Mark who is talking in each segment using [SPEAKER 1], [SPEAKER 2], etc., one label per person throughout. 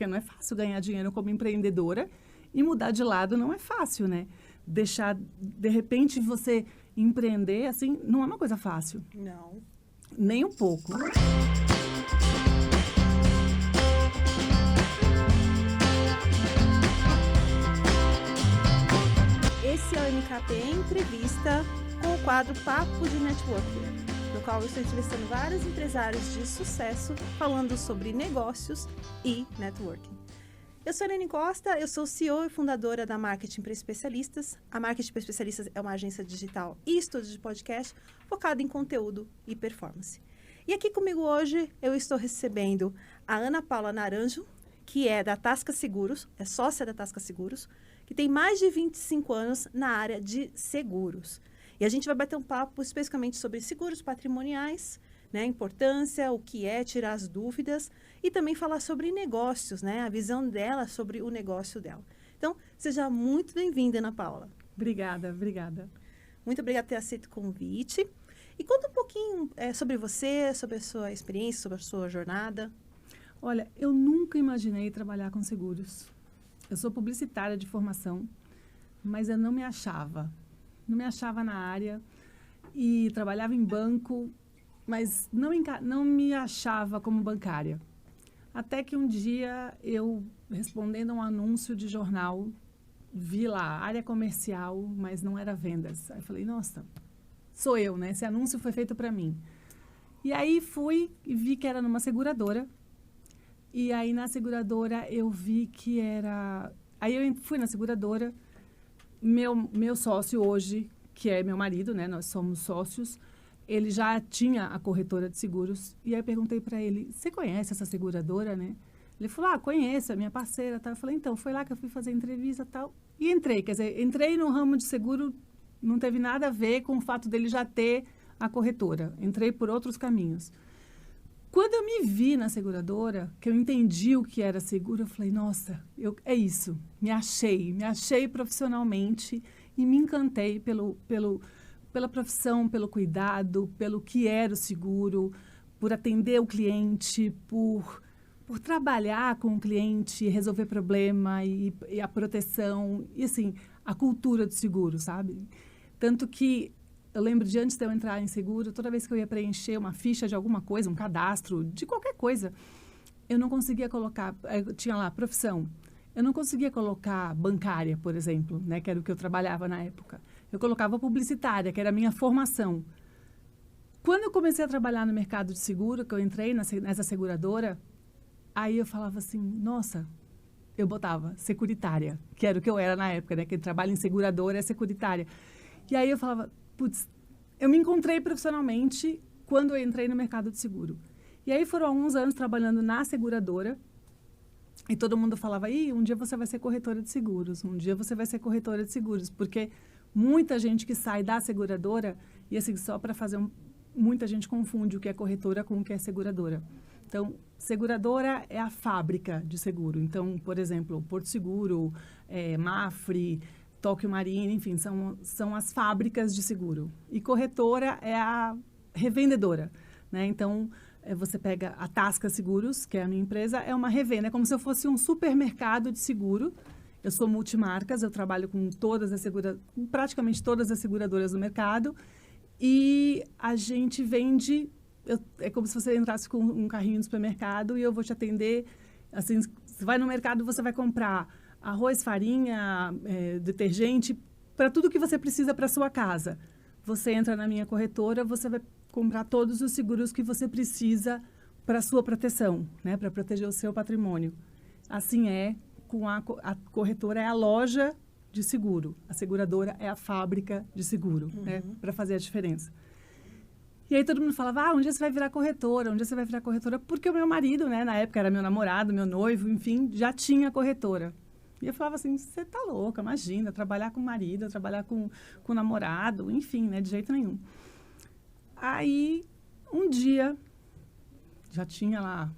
[SPEAKER 1] porque não é fácil ganhar dinheiro como empreendedora e mudar de lado não é fácil, né? Deixar, de repente, você empreender, assim, não é uma coisa fácil.
[SPEAKER 2] Não.
[SPEAKER 1] Nem um pouco.
[SPEAKER 2] Esse é o MKT Entrevista com o quadro Papo de Networking, no qual eu estou entrevistando vários empresários de sucesso falando sobre negócios e networking. Eu sou a Helene Costa, eu sou CEO e fundadora da Marketing para Especialistas. A Marketing para Especialistas é uma agência digital e estúdio de podcast focada em conteúdo e performance. E aqui comigo hoje eu estou recebendo a Ana Paula Naranjo, que é da Tasca Seguros, é sócia da Tasca Seguros, que tem mais de 25 anos na área de seguros. E a gente vai bater um papo especificamente sobre seguros patrimoniais, né, a importância, o que é, tirar as dúvidas e também falar sobre negócios, né, a visão dela sobre o negócio dela. Então, seja muito bem-vinda, Ana Paula.
[SPEAKER 1] Obrigada, obrigada.
[SPEAKER 2] Muito obrigada por ter aceito o convite. E conta um pouquinho sobre você, sobre a sua experiência, sobre a sua jornada.
[SPEAKER 1] Olha, eu nunca imaginei trabalhar com seguros. Eu sou publicitária de formação, mas eu não me achava. Não me achava na área e trabalhava em banco, mas não me achava como bancária. Até que um dia eu, respondendo a um anúncio de jornal, vi lá, área comercial, mas não era vendas. Aí eu falei, nossa, sou eu, né? Esse anúncio foi feito para mim. E aí fui e vi que era numa seguradora. E aí na seguradora eu vi que era... Aí eu fui na seguradora, meu sócio hoje, que é meu marido, né? Nós somos sócios, ele já tinha a corretora de seguros. E aí eu perguntei para ele, você conhece essa seguradora, né? Ele falou, conheço, é minha parceira, tal. Eu falei, então, foi lá que eu fui fazer entrevista e tal. E entrei, quer dizer, entrei no ramo de seguro, não teve nada a ver com o fato dele já ter a corretora. Entrei por outros caminhos. Quando eu me vi na seguradora, que eu entendi o que era seguro, eu falei, nossa, é isso. Me achei profissionalmente e me encantei pela profissão, pelo cuidado, pelo que era o seguro, por atender o cliente, por trabalhar com o cliente, resolver problema e a proteção, e assim, a cultura do seguro, sabe? Tanto que eu lembro de antes de eu entrar em seguro, toda vez que eu ia preencher uma ficha de alguma coisa, um cadastro, de qualquer coisa, eu não conseguia colocar, tinha lá, profissão, eu não conseguia colocar bancária, por exemplo, né, que era o que eu trabalhava na época. Eu colocava publicitária, que era a minha formação. Quando eu comecei a trabalhar no mercado de seguro, que eu entrei nessa seguradora, aí eu falava assim, nossa, eu botava securitária, que era o que eu era na época, né, que trabalho em seguradora é securitária. E aí eu falava, putz, eu me encontrei profissionalmente quando eu entrei no mercado de seguro. E aí foram alguns anos trabalhando na seguradora e todo mundo falava, um dia você vai ser corretora de seguros, um dia você vai ser corretora de seguros, porque muita gente que sai da seguradora, e assim, só para fazer muita gente confunde o que é corretora com o que é seguradora. Então, seguradora é a fábrica de seguro. Então, por exemplo, Porto Seguro, Mafre, Tóquio Marine, enfim, são as fábricas de seguro. E corretora é a revendedora, né? Então, você pega a Tasca Seguros, que é a minha empresa, é uma revenda, é como se eu fosse um supermercado de seguro. Eu sou multimarcas, eu trabalho com praticamente todas as seguradoras do mercado. E a gente vende, é como se você entrasse com um carrinho no supermercado e eu vou te atender. Assim, você vai no mercado, você vai comprar arroz, farinha, detergente, para tudo que você precisa para sua casa. Você entra na minha corretora, você vai comprar todos os seguros que você precisa para a sua proteção, né, para proteger o seu patrimônio. Assim com a corretora é a loja de seguro, a seguradora é a fábrica de seguro, né, para fazer a diferença. E aí todo mundo falava, um dia você vai virar corretora, um dia você vai virar corretora, porque o meu marido, né, na época era meu namorado, meu noivo, enfim, já tinha corretora. E eu falava assim, você tá louca, imagina, trabalhar com marido, trabalhar com namorado, enfim, né, de jeito nenhum. Aí, um dia, já tinha lá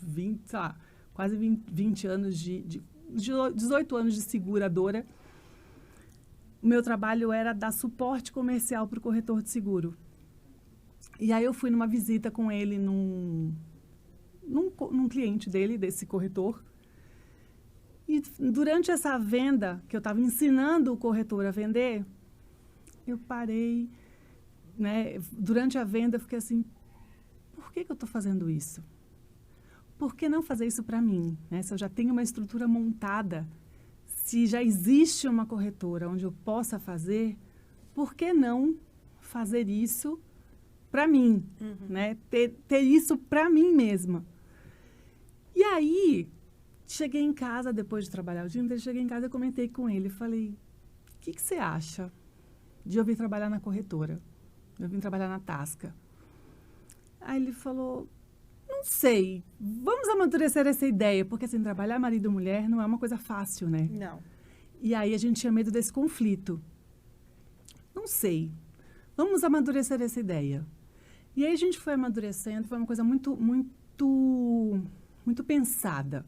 [SPEAKER 1] 20, sei lá, quase 20 anos 18 anos de seguradora. O meu trabalho era dar suporte comercial para o corretor de seguro. E aí eu fui numa visita com ele num cliente dele, desse corretor. E durante essa venda, que eu estava ensinando o corretor a vender, eu parei, né? Durante a venda, eu fiquei assim, por que eu estou fazendo isso? Por que não fazer isso para mim? Né? Se eu já tenho uma estrutura montada, se já existe uma corretora onde eu possa fazer, por que não fazer isso para mim? Né? Ter isso para mim mesma. E aí, cheguei em casa, depois de trabalhar o dia inteiro, cheguei em casa e comentei com ele. Falei, o que você acha de eu vir trabalhar na corretora? Eu vim trabalhar na Tasca. Aí ele falou, não sei, vamos amadurecer essa ideia, porque assim, trabalhar marido e mulher não é uma coisa fácil, né?
[SPEAKER 2] Não.
[SPEAKER 1] E aí a gente tinha medo desse conflito. Não sei, vamos amadurecer essa ideia. E aí a gente foi amadurecendo, foi uma coisa muito pensada.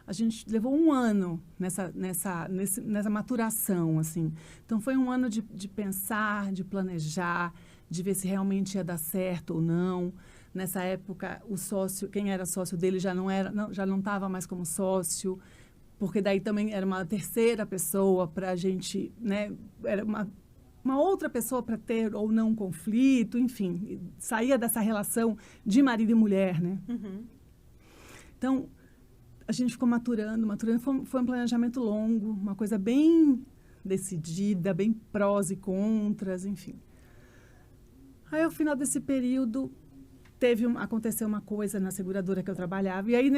[SPEAKER 1] A gente levou um ano nessa maturação, assim. Então, foi um ano de pensar, de planejar, de ver se realmente ia dar certo ou não. Nessa época, o sócio, quem era sócio dele já não estava mais como sócio, porque daí também era uma terceira pessoa para a gente, né? Era uma outra pessoa para ter ou não conflito, enfim. Saía dessa relação de marido e mulher, né? Então, a gente ficou maturando. Foi um planejamento longo, uma coisa bem decidida, bem prós e contras, enfim. Aí, ao final desse período, aconteceu uma coisa na seguradora que eu trabalhava. E aí,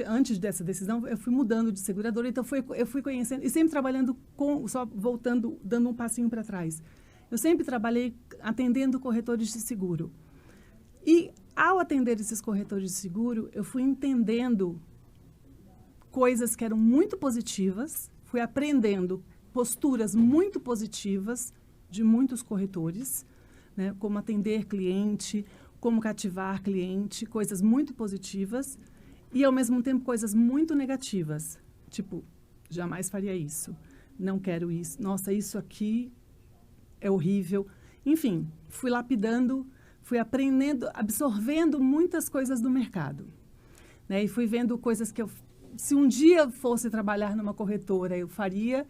[SPEAKER 1] antes dessa decisão, eu fui mudando de seguradora. Então, eu fui conhecendo, e sempre trabalhando só voltando, dando um passinho para trás. Eu sempre trabalhei atendendo corretores de seguro. E, ao atender esses corretores de seguro, eu fui entendendo coisas que eram muito positivas, fui aprendendo posturas muito positivas de muitos corretores, né? Como atender cliente, como cativar cliente, coisas muito positivas e, ao mesmo tempo, coisas muito negativas. Tipo, jamais faria isso, não quero isso, nossa, isso aqui é horrível. Enfim, fui lapidando, fui aprendendo, absorvendo muitas coisas do mercado, né? E fui vendo coisas que se um dia fosse trabalhar numa corretora, eu faria,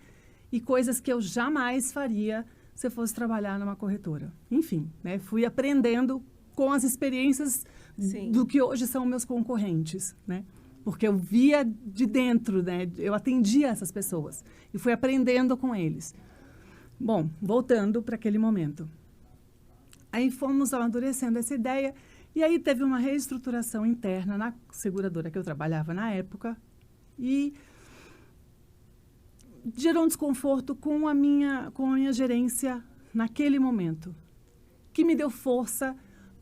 [SPEAKER 1] e coisas que eu jamais faria se eu fosse trabalhar numa corretora. Enfim, né? Fui aprendendo com as experiências do que hoje são meus concorrentes, né? Porque eu via de dentro, né? Eu atendia essas pessoas e fui aprendendo com eles. Bom, voltando para aquele momento. Aí fomos amadurecendo essa ideia e aí teve uma reestruturação interna na seguradora que eu trabalhava na época e gerou um desconforto com a minha gerência naquele momento, que me deu força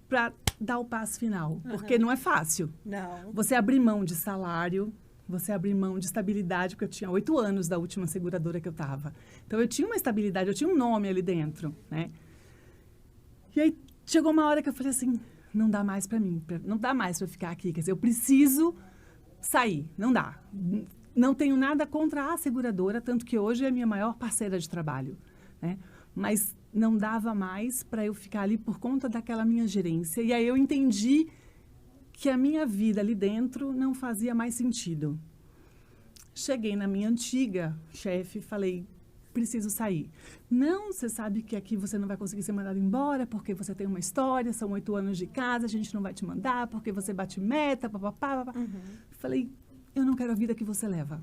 [SPEAKER 1] para dar o passo final, porque não é fácil.
[SPEAKER 2] Não.
[SPEAKER 1] Você abrir mão de salário, você abrir mão de estabilidade, porque eu tinha 8 anos da última seguradora que eu estava. Então, eu tinha uma estabilidade, eu tinha um nome ali dentro, né? E aí, chegou uma hora que eu falei assim, não dá mais para mim, não dá mais para ficar aqui. Quer dizer, eu preciso sair, não dá. Não tenho nada contra a seguradora, tanto que hoje é a minha maior parceira de trabalho, né? Mas não dava mais para eu ficar ali por conta daquela minha gerência. E aí eu entendi que a minha vida ali dentro não fazia mais sentido. Cheguei na minha antiga chefe e falei, preciso sair. Não, você sabe que aqui você não vai conseguir ser mandado embora porque você tem uma história, são 8 anos de casa, a gente não vai te mandar porque você bate meta, papapá. Falei, eu não quero a vida que você leva.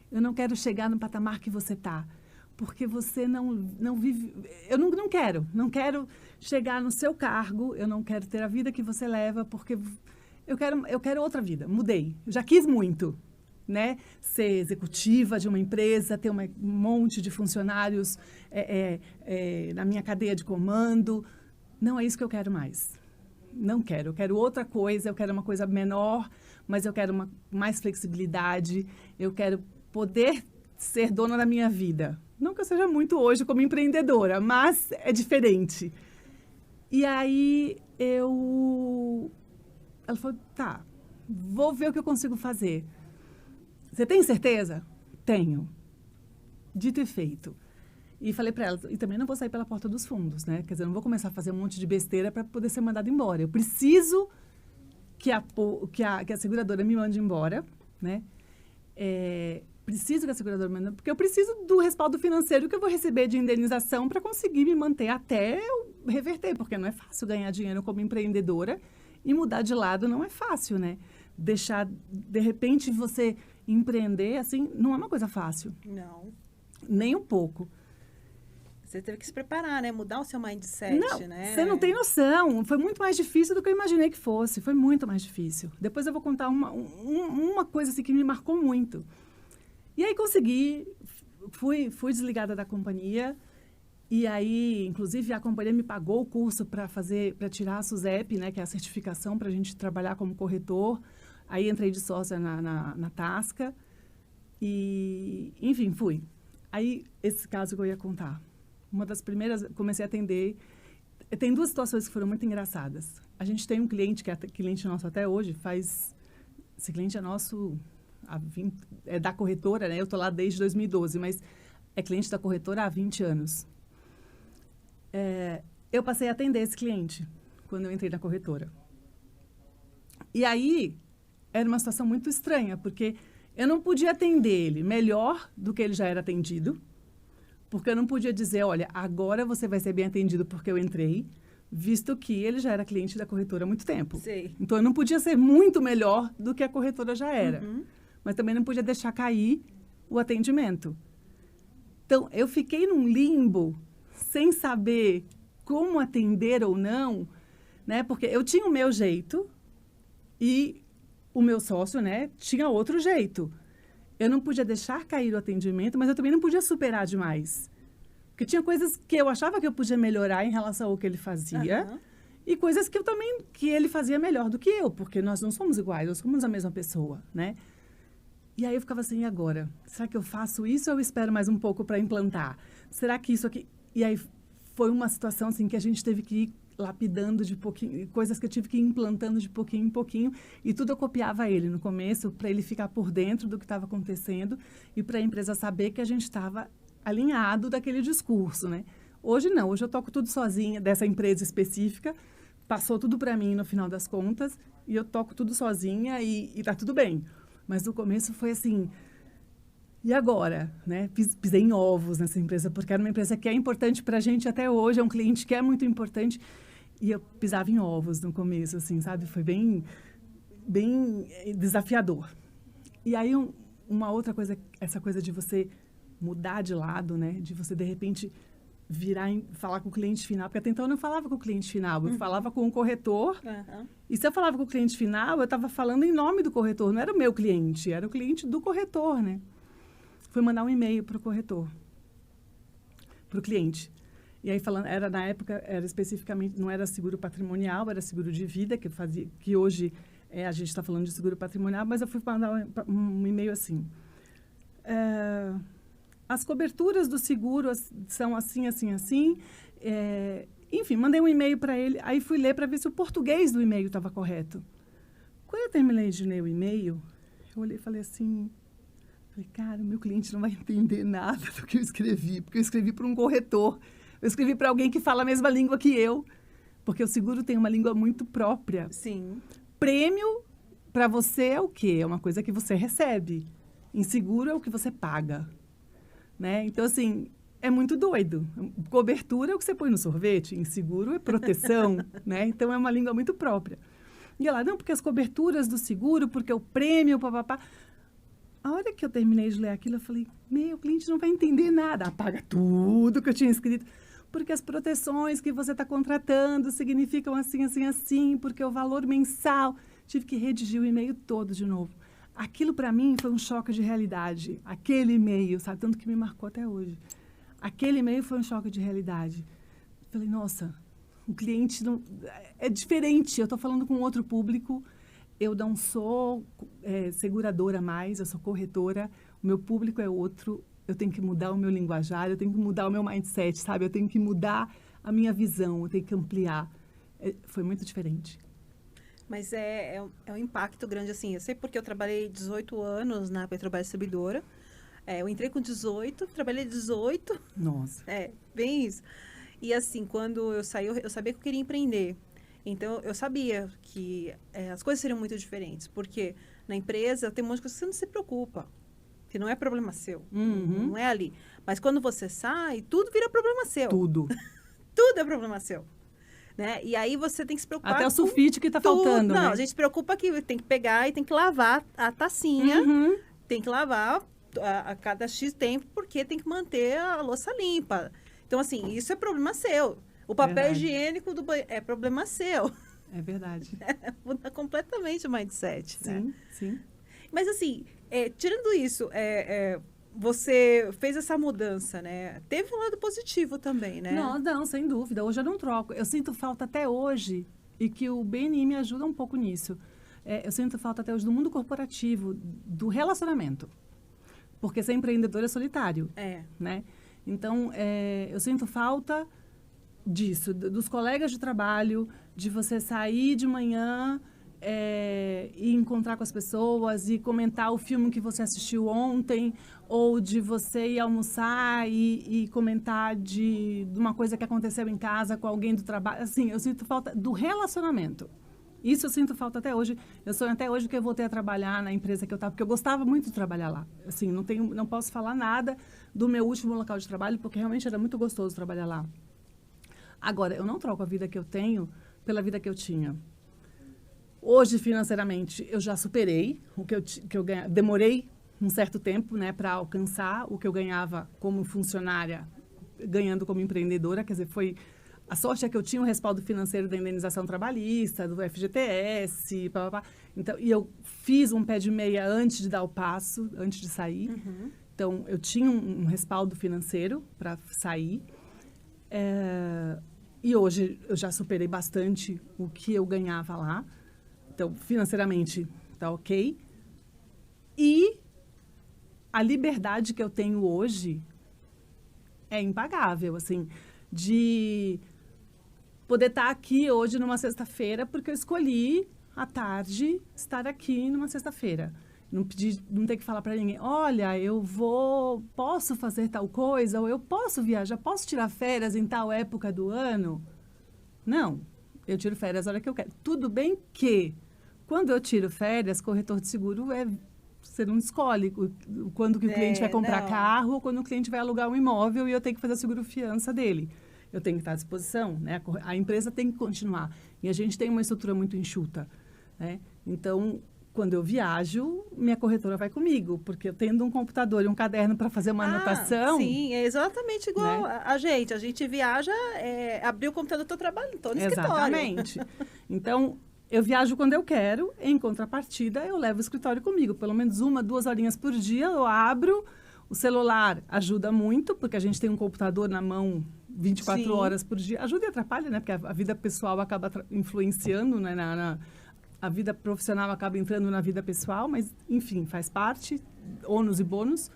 [SPEAKER 1] Eu não quero chegar no patamar que você está. Porque você não vive... Eu não quero chegar no seu cargo, eu não quero ter a vida que você leva, porque eu quero outra vida. Mudei. Eu já quis muito, né? Ser executiva de uma empresa, ter um monte de funcionários na minha cadeia de comando. Não é isso que eu quero mais. Não quero. Eu quero outra coisa, eu quero uma coisa menor, mas eu quero mais flexibilidade, eu quero poder ser dona da minha vida. Não que eu seja muito hoje como empreendedora, mas é diferente. E aí ela falou, tá, vou ver o que eu consigo fazer. Você tem certeza? Tenho. Dito e feito. E falei para ela, e também não vou sair pela porta dos fundos, né? Quer dizer, eu não vou começar a fazer um monte de besteira para poder ser mandada embora. Eu preciso que a seguradora me mande embora, né? Preciso que a seguradora me mande, porque eu preciso do respaldo financeiro que eu vou receber de indenização para conseguir me manter até eu reverter, porque não é fácil ganhar dinheiro como empreendedora e mudar de lado não é fácil, né? Deixar, de repente, você empreender, assim, não é uma coisa fácil.
[SPEAKER 2] Não.
[SPEAKER 1] Nem um pouco.
[SPEAKER 2] Você teve que se preparar, né? Mudar o seu mindset, né?
[SPEAKER 1] Você não tem noção. Foi muito mais difícil do que eu imaginei que fosse. Foi muito mais difícil. Depois eu vou contar uma coisa assim, que me marcou muito. E aí consegui, fui desligada da companhia. E aí, inclusive, a companhia me pagou o curso para tirar a SUSEP, né? Que é a certificação para a gente trabalhar como corretor. Aí entrei de sócia na Tasca. E, enfim, fui. Aí, esse caso que eu ia contar. Uma das primeiras, comecei a atender. Tem duas situações que foram muito engraçadas. A gente tem um cliente, que é cliente nosso até hoje, esse cliente é nosso, é da corretora, né? Eu estou lá desde 2012, mas é cliente da corretora há 20 anos. Eu passei a atender esse cliente quando eu entrei na corretora. E aí, era uma situação muito estranha, porque eu não podia atender ele melhor do que ele já era atendido, porque eu não podia dizer, olha, agora você vai ser bem atendido porque eu entrei, visto que ele já era cliente da corretora há muito tempo.
[SPEAKER 2] Sei.
[SPEAKER 1] Então, eu não podia ser muito melhor do que a corretora já era.
[SPEAKER 2] Uhum.
[SPEAKER 1] Mas também não podia deixar cair o atendimento. Então, eu fiquei num limbo, sem saber como atender ou não, né? Porque eu tinha o meu jeito e o meu sócio, né, tinha outro jeito. Eu não podia deixar cair o atendimento, mas eu também não podia superar demais. Porque tinha coisas que eu achava que eu podia melhorar em relação ao que ele fazia,
[SPEAKER 2] Uhum.
[SPEAKER 1] e coisas que ele fazia melhor do que eu, porque nós não somos iguais, nós somos a mesma pessoa, né? E aí eu ficava assim, e agora? Será que eu faço isso ou eu espero mais um pouco para implantar? Será que isso aqui... E aí foi uma situação assim que a gente teve que ir lapidando de pouquinho, coisas que eu tive que ir implantando de pouquinho em pouquinho, e tudo eu copiava ele no começo, para ele ficar por dentro do que estava acontecendo e para a empresa saber que a gente estava alinhado daquele discurso, né? Hoje não, hoje eu toco tudo sozinha, dessa empresa específica, passou tudo para mim no final das contas, e eu toco tudo sozinha e tá tudo bem. Mas no começo foi assim, e agora, né? Pisei em ovos nessa empresa, porque era uma empresa que é importante para a gente até hoje, é um cliente que é muito importante. E eu pisava em ovos no começo, assim, sabe? Foi bem desafiador. E aí, uma outra coisa, essa coisa de você mudar de lado, né? De você, de repente, virar e falar com o cliente final. Porque até então eu não falava com o cliente final, eu falava com o corretor.
[SPEAKER 2] Uhum.
[SPEAKER 1] E se eu falava com o cliente final, eu estava falando em nome do corretor. Não era o meu cliente, era o cliente do corretor, né? Fui mandar um e-mail para o corretor, para o cliente. E aí, na época, era especificamente, não era seguro patrimonial, era seguro de vida, que hoje a gente está falando de seguro patrimonial, mas eu fui mandar um e-mail assim. As coberturas do seguro são assim, assim, assim. Enfim, mandei um e-mail para ele, aí fui ler para ver se o português do e-mail estava correto. Quando eu terminei de ler o e-mail, eu olhei e falei assim... Falei, cara, o meu cliente não vai entender nada do que eu escrevi, porque eu escrevi para um corretor. Eu escrevi para alguém que fala a mesma língua que eu, porque o seguro tem uma língua muito própria.
[SPEAKER 2] Sim.
[SPEAKER 1] Prêmio, para você, é o quê? É uma coisa que você recebe. Em seguro, é o que você paga. Né? Então, assim, é muito doido. Cobertura é o que você põe no sorvete, em seguro é proteção. Né? Então, é uma língua muito própria. E ela, não, porque as coberturas do seguro, porque o prêmio, papapá... A hora que eu terminei de ler aquilo, eu falei, meu cliente não vai entender nada. Apaga tudo que eu tinha escrito. Porque as proteções que você está contratando significam assim, assim, assim, porque o valor mensal... Tive que redigir o e-mail todo de novo. Aquilo, para mim, foi um choque de realidade. Aquele e-mail, sabe? Tanto que me marcou até hoje. Aquele e-mail foi um choque de realidade. Falei, nossa, o cliente não... É diferente. Eu estou falando com outro público... Eu não sou seguradora mais, eu sou corretora, o meu público é outro, eu tenho que mudar o meu linguajar, eu tenho que mudar o meu mindset, sabe? Eu tenho que mudar a minha visão, eu tenho que ampliar. Foi muito diferente.
[SPEAKER 2] Mas é um impacto grande, assim. Eu sei porque eu trabalhei 18 anos na Petrobras Distribuidora. Eu entrei com 18, trabalhei 18.
[SPEAKER 1] Nossa.
[SPEAKER 2] Bem isso. E assim, quando eu saí, eu sabia que eu queria empreender. Então, eu sabia que as coisas seriam muito diferentes, porque na empresa tem um monte de coisa que você não se preocupa, que não é problema seu, não é ali. Mas quando você sai, tudo vira problema seu.
[SPEAKER 1] Tudo.
[SPEAKER 2] Tudo é problema seu. Né? E aí você tem que se preocupar
[SPEAKER 1] Até o sulfite que tá
[SPEAKER 2] tudo.
[SPEAKER 1] faltando,
[SPEAKER 2] Não,
[SPEAKER 1] né?
[SPEAKER 2] a gente se preocupa que tem que pegar e tem que lavar a tacinha, tem que lavar a cada X tempo, porque tem que manter a louça limpa. Então, assim, isso é problema seu. O papel higiênico do banheiro é problema seu.
[SPEAKER 1] É verdade.
[SPEAKER 2] Muda completamente o mindset,
[SPEAKER 1] Sim,
[SPEAKER 2] né?
[SPEAKER 1] sim.
[SPEAKER 2] Mas, assim, tirando isso, você fez essa mudança, né? Teve um lado positivo também, né?
[SPEAKER 1] Não, sem dúvida. Hoje eu não troco. Eu sinto falta até hoje, e que o BNI me ajuda um pouco nisso. Eu sinto falta até hoje do mundo corporativo, do relacionamento. Porque ser empreendedor é solitário, né? Então, eu sinto falta disso, dos colegas de trabalho, de você sair de manhã e encontrar com as pessoas e comentar o filme que você assistiu ontem, ou de você ir almoçar e comentar de uma coisa que aconteceu em casa com alguém do trabalho. Assim, eu sinto falta do relacionamento. Isso eu sinto falta até hoje. Eu sonho até hoje que eu voltei a trabalhar na empresa que eu estava, porque eu gostava muito de trabalhar lá. Assim, não posso falar nada do meu último local de trabalho, porque realmente era muito gostoso trabalhar lá. Agora, eu não troco a vida que eu tenho pela vida que eu tinha. Hoje, financeiramente, eu já superei o que eu ganhava. Demorei um certo tempo, né, para alcançar o que eu ganhava como funcionária, ganhando como empreendedora. Quer dizer, a sorte é que eu tinha o respaldo financeiro da indenização trabalhista, do FGTS, Então, e eu fiz um pé de meia antes de dar o passo, antes de sair. Então, eu tinha um respaldo financeiro para sair. E hoje eu já superei bastante o que eu ganhava lá. Então, financeiramente, tá ok. E a liberdade que eu tenho hoje é impagável, assim, de poder estar aqui hoje numa sexta-feira, porque eu escolhi à tarde estar aqui numa sexta-feira. Não ter que falar para ninguém, olha, posso fazer tal coisa, ou eu posso viajar, posso tirar férias em tal época do ano? Não, eu tiro férias a hora que eu quero. Tudo bem que, quando eu tiro férias, corretor de seguro você não escolhe quando que o cliente vai comprar carro ou quando o cliente vai alugar um imóvel e eu tenho que fazer a seguro-fiança dele. Eu tenho que estar à disposição, né? A empresa tem que continuar. E a gente tem uma estrutura muito enxuta, né? Então, quando eu viajo, minha corretora vai comigo, porque eu tendo um computador e um caderno para fazer uma anotação...
[SPEAKER 2] Sim, é exatamente igual, né? A gente viaja, abrir o computador, estou trabalhando, estou no escritório.
[SPEAKER 1] Exatamente. Então, eu viajo quando eu quero, em contrapartida, eu levo o escritório comigo. Pelo menos 1, 2 horinhas por dia, eu abro. O celular ajuda muito, porque a gente tem um computador na mão 24 horas por dia. Ajuda e atrapalha, né? Porque a vida pessoal acaba influenciando, né? A vida profissional acaba entrando na vida pessoal, mas, enfim, faz parte, ônus e bônus.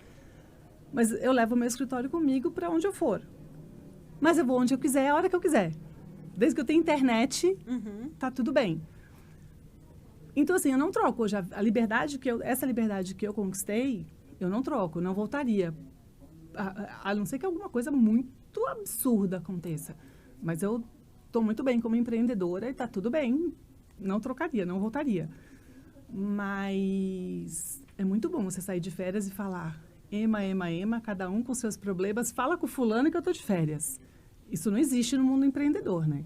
[SPEAKER 1] Mas eu levo o meu escritório comigo para onde eu for. Mas eu vou onde eu quiser, a hora que eu quiser. Desde que eu tenha internet, tá tudo bem. Então, assim, eu não troco hoje essa liberdade que eu conquistei, eu não troco, não voltaria. A não ser que alguma coisa muito absurda aconteça. Mas eu estou muito bem como empreendedora e tá tudo bem. Não trocaria, não voltaria. Mas é muito bom você sair de férias e falar ema, cada um com seus problemas. Fala com fulano que eu tô de férias. Isso não existe no mundo empreendedor, né?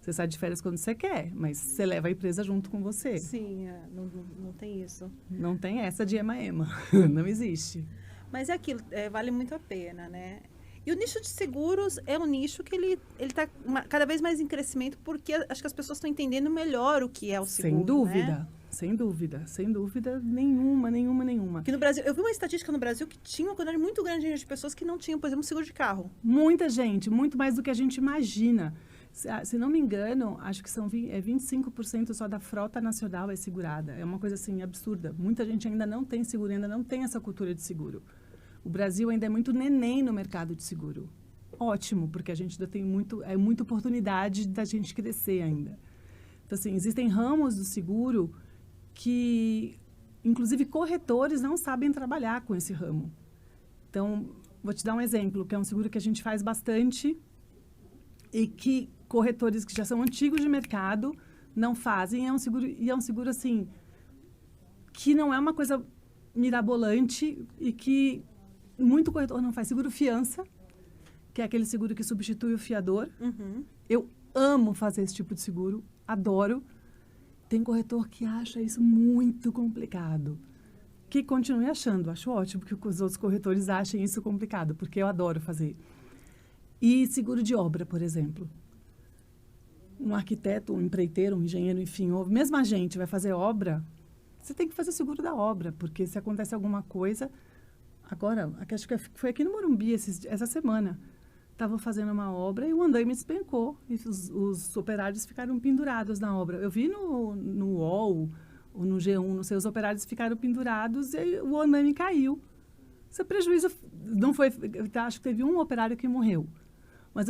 [SPEAKER 1] Você sai de férias quando você quer, mas você leva a empresa junto com você.
[SPEAKER 2] Sim, não tem isso.
[SPEAKER 1] Não tem essa de ema. Não existe.
[SPEAKER 2] Mas é aquilo, vale muito a pena, né? E o nicho de seguros é um nicho que ele está cada vez mais em crescimento, porque acho que as pessoas estão entendendo melhor o que é o seguro,
[SPEAKER 1] Sem dúvida,
[SPEAKER 2] né?
[SPEAKER 1] sem dúvida nenhuma.
[SPEAKER 2] Aqui no Brasil, eu vi uma estatística no Brasil que tinha uma quantidade muito grande de pessoas que não tinham, por exemplo, seguro de carro.
[SPEAKER 1] Muita gente, muito mais do que a gente imagina. Se não me engano, acho que 25% só da frota nacional é segurada. É uma coisa assim absurda. Muita gente ainda não tem seguro, ainda não tem essa cultura de seguro. O Brasil ainda é muito neném no mercado de seguro. Ótimo, porque a gente ainda tem muita oportunidade da gente crescer ainda. Então, assim, existem ramos do seguro que, inclusive, corretores não sabem trabalhar com esse ramo. Então, vou te dar um exemplo, que é um seguro que a gente faz bastante e que corretores que já são antigos de mercado não fazem. E é um seguro, assim, que não é uma coisa mirabolante e que muito corretor não faz. Seguro fiança, que é aquele seguro que substitui o fiador.
[SPEAKER 2] Uhum.
[SPEAKER 1] Eu amo fazer esse tipo de seguro, adoro. Tem corretor que acha isso muito complicado. Que continue achando, acho ótimo que os outros corretores achem isso complicado, porque eu adoro fazer. E seguro de obra, por exemplo. Um arquiteto, um empreiteiro, um engenheiro, enfim, ou mesmo a gente vai fazer obra, você tem que fazer seguro da obra, porque se acontece alguma coisa... Agora, acho que foi aqui no Morumbi essa semana. Estavam fazendo uma obra e o andaime despencou. E os operários ficaram pendurados na obra. Eu vi no UOL ou no G1, não sei, os operários ficaram pendurados e o andaime caiu. Esse prejuízo não foi... Acho que teve um operário que morreu. Mas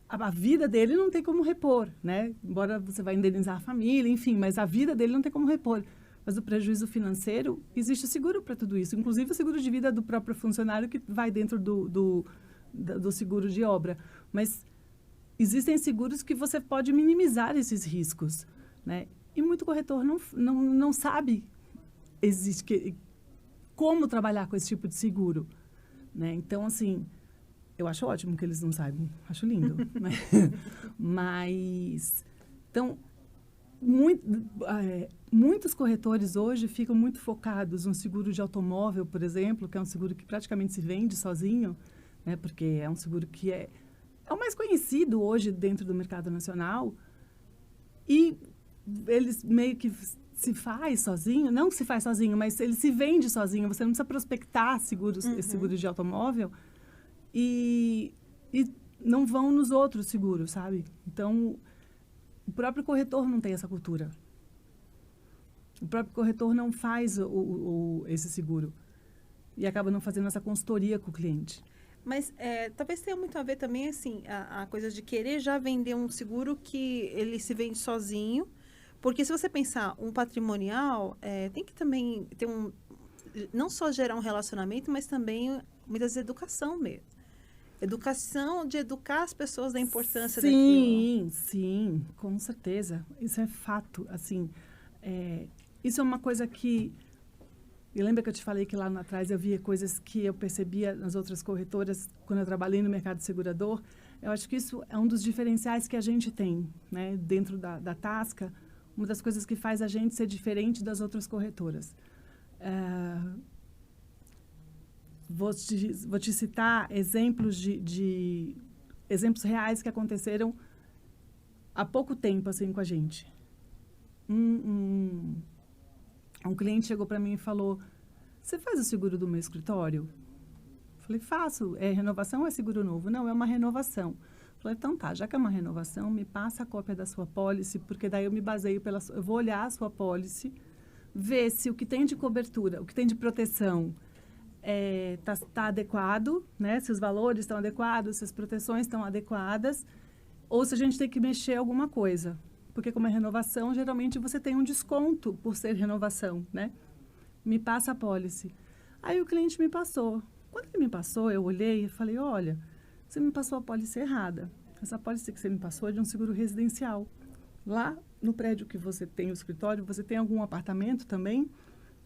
[SPEAKER 1] a vida dele não tem como repor, né? Embora você vai indenizar a família, enfim, mas a vida dele não tem como repor. Mas o prejuízo financeiro, existe seguro para tudo isso. Inclusive o seguro de vida do próprio funcionário que vai dentro do seguro de obra. Mas existem seguros que você pode minimizar esses riscos, né? E muito corretor não sabe como trabalhar com esse tipo de seguro, né? Então, assim, eu acho ótimo que eles não saibam. Acho lindo, né? Mas, então, muitos corretores hoje ficam muito focados no seguro de automóvel, por exemplo, que é um seguro que praticamente se vende sozinho, né? Porque é um seguro que é o mais conhecido hoje dentro do mercado nacional. E eles meio que se faz sozinho, não se faz sozinho, mas ele se vende sozinho. Você não precisa prospectar seguros de automóvel e não vão nos outros seguros, sabe? Então, o próprio corretor não tem essa cultura. O próprio corretor não faz esse seguro e acaba não fazendo essa consultoria com o cliente.
[SPEAKER 2] Mas talvez tenha muito a ver também, assim, a coisa de querer já vender um seguro que ele se vende sozinho. Porque se você pensar um patrimonial, tem que também ter não só gerar um relacionamento, mas também muitas vezes educação mesmo. Educação de educar as pessoas da importância daquilo.
[SPEAKER 1] Sim, com certeza. Isso é fato, assim. Isso é uma coisa que... E lembra que eu te falei que lá atrás eu via coisas que eu percebia nas outras corretoras quando eu trabalhei no mercado segurador? Eu acho que isso é um dos diferenciais que a gente tem, né, dentro da Tasca. Uma das coisas que faz a gente ser diferente das outras corretoras. Vou te citar exemplos exemplos reais que aconteceram há pouco tempo assim com a gente. Um cliente chegou para mim e falou: "Você faz o seguro do meu escritório?" Falei: "Faço. É renovação ou é seguro novo?" "Não, é uma renovação." Falei: "Então tá, já que é uma renovação, me passa a cópia da sua pólice, porque daí eu me baseio eu vou olhar a sua pólice, ver se o que tem de cobertura, o que tem de proteção tá adequado, né? Se os valores estão adequados, se as proteções estão adequadas, ou se a gente tem que mexer alguma coisa. Porque como é renovação, geralmente você tem um desconto por ser renovação, né? Me passa a pólice." Aí o cliente me passou. Quando ele me passou, eu olhei e falei: "Olha, você me passou a pólice errada. Essa pólice que você me passou é de um seguro residencial. Lá no prédio que você tem o escritório, você tem algum apartamento também?"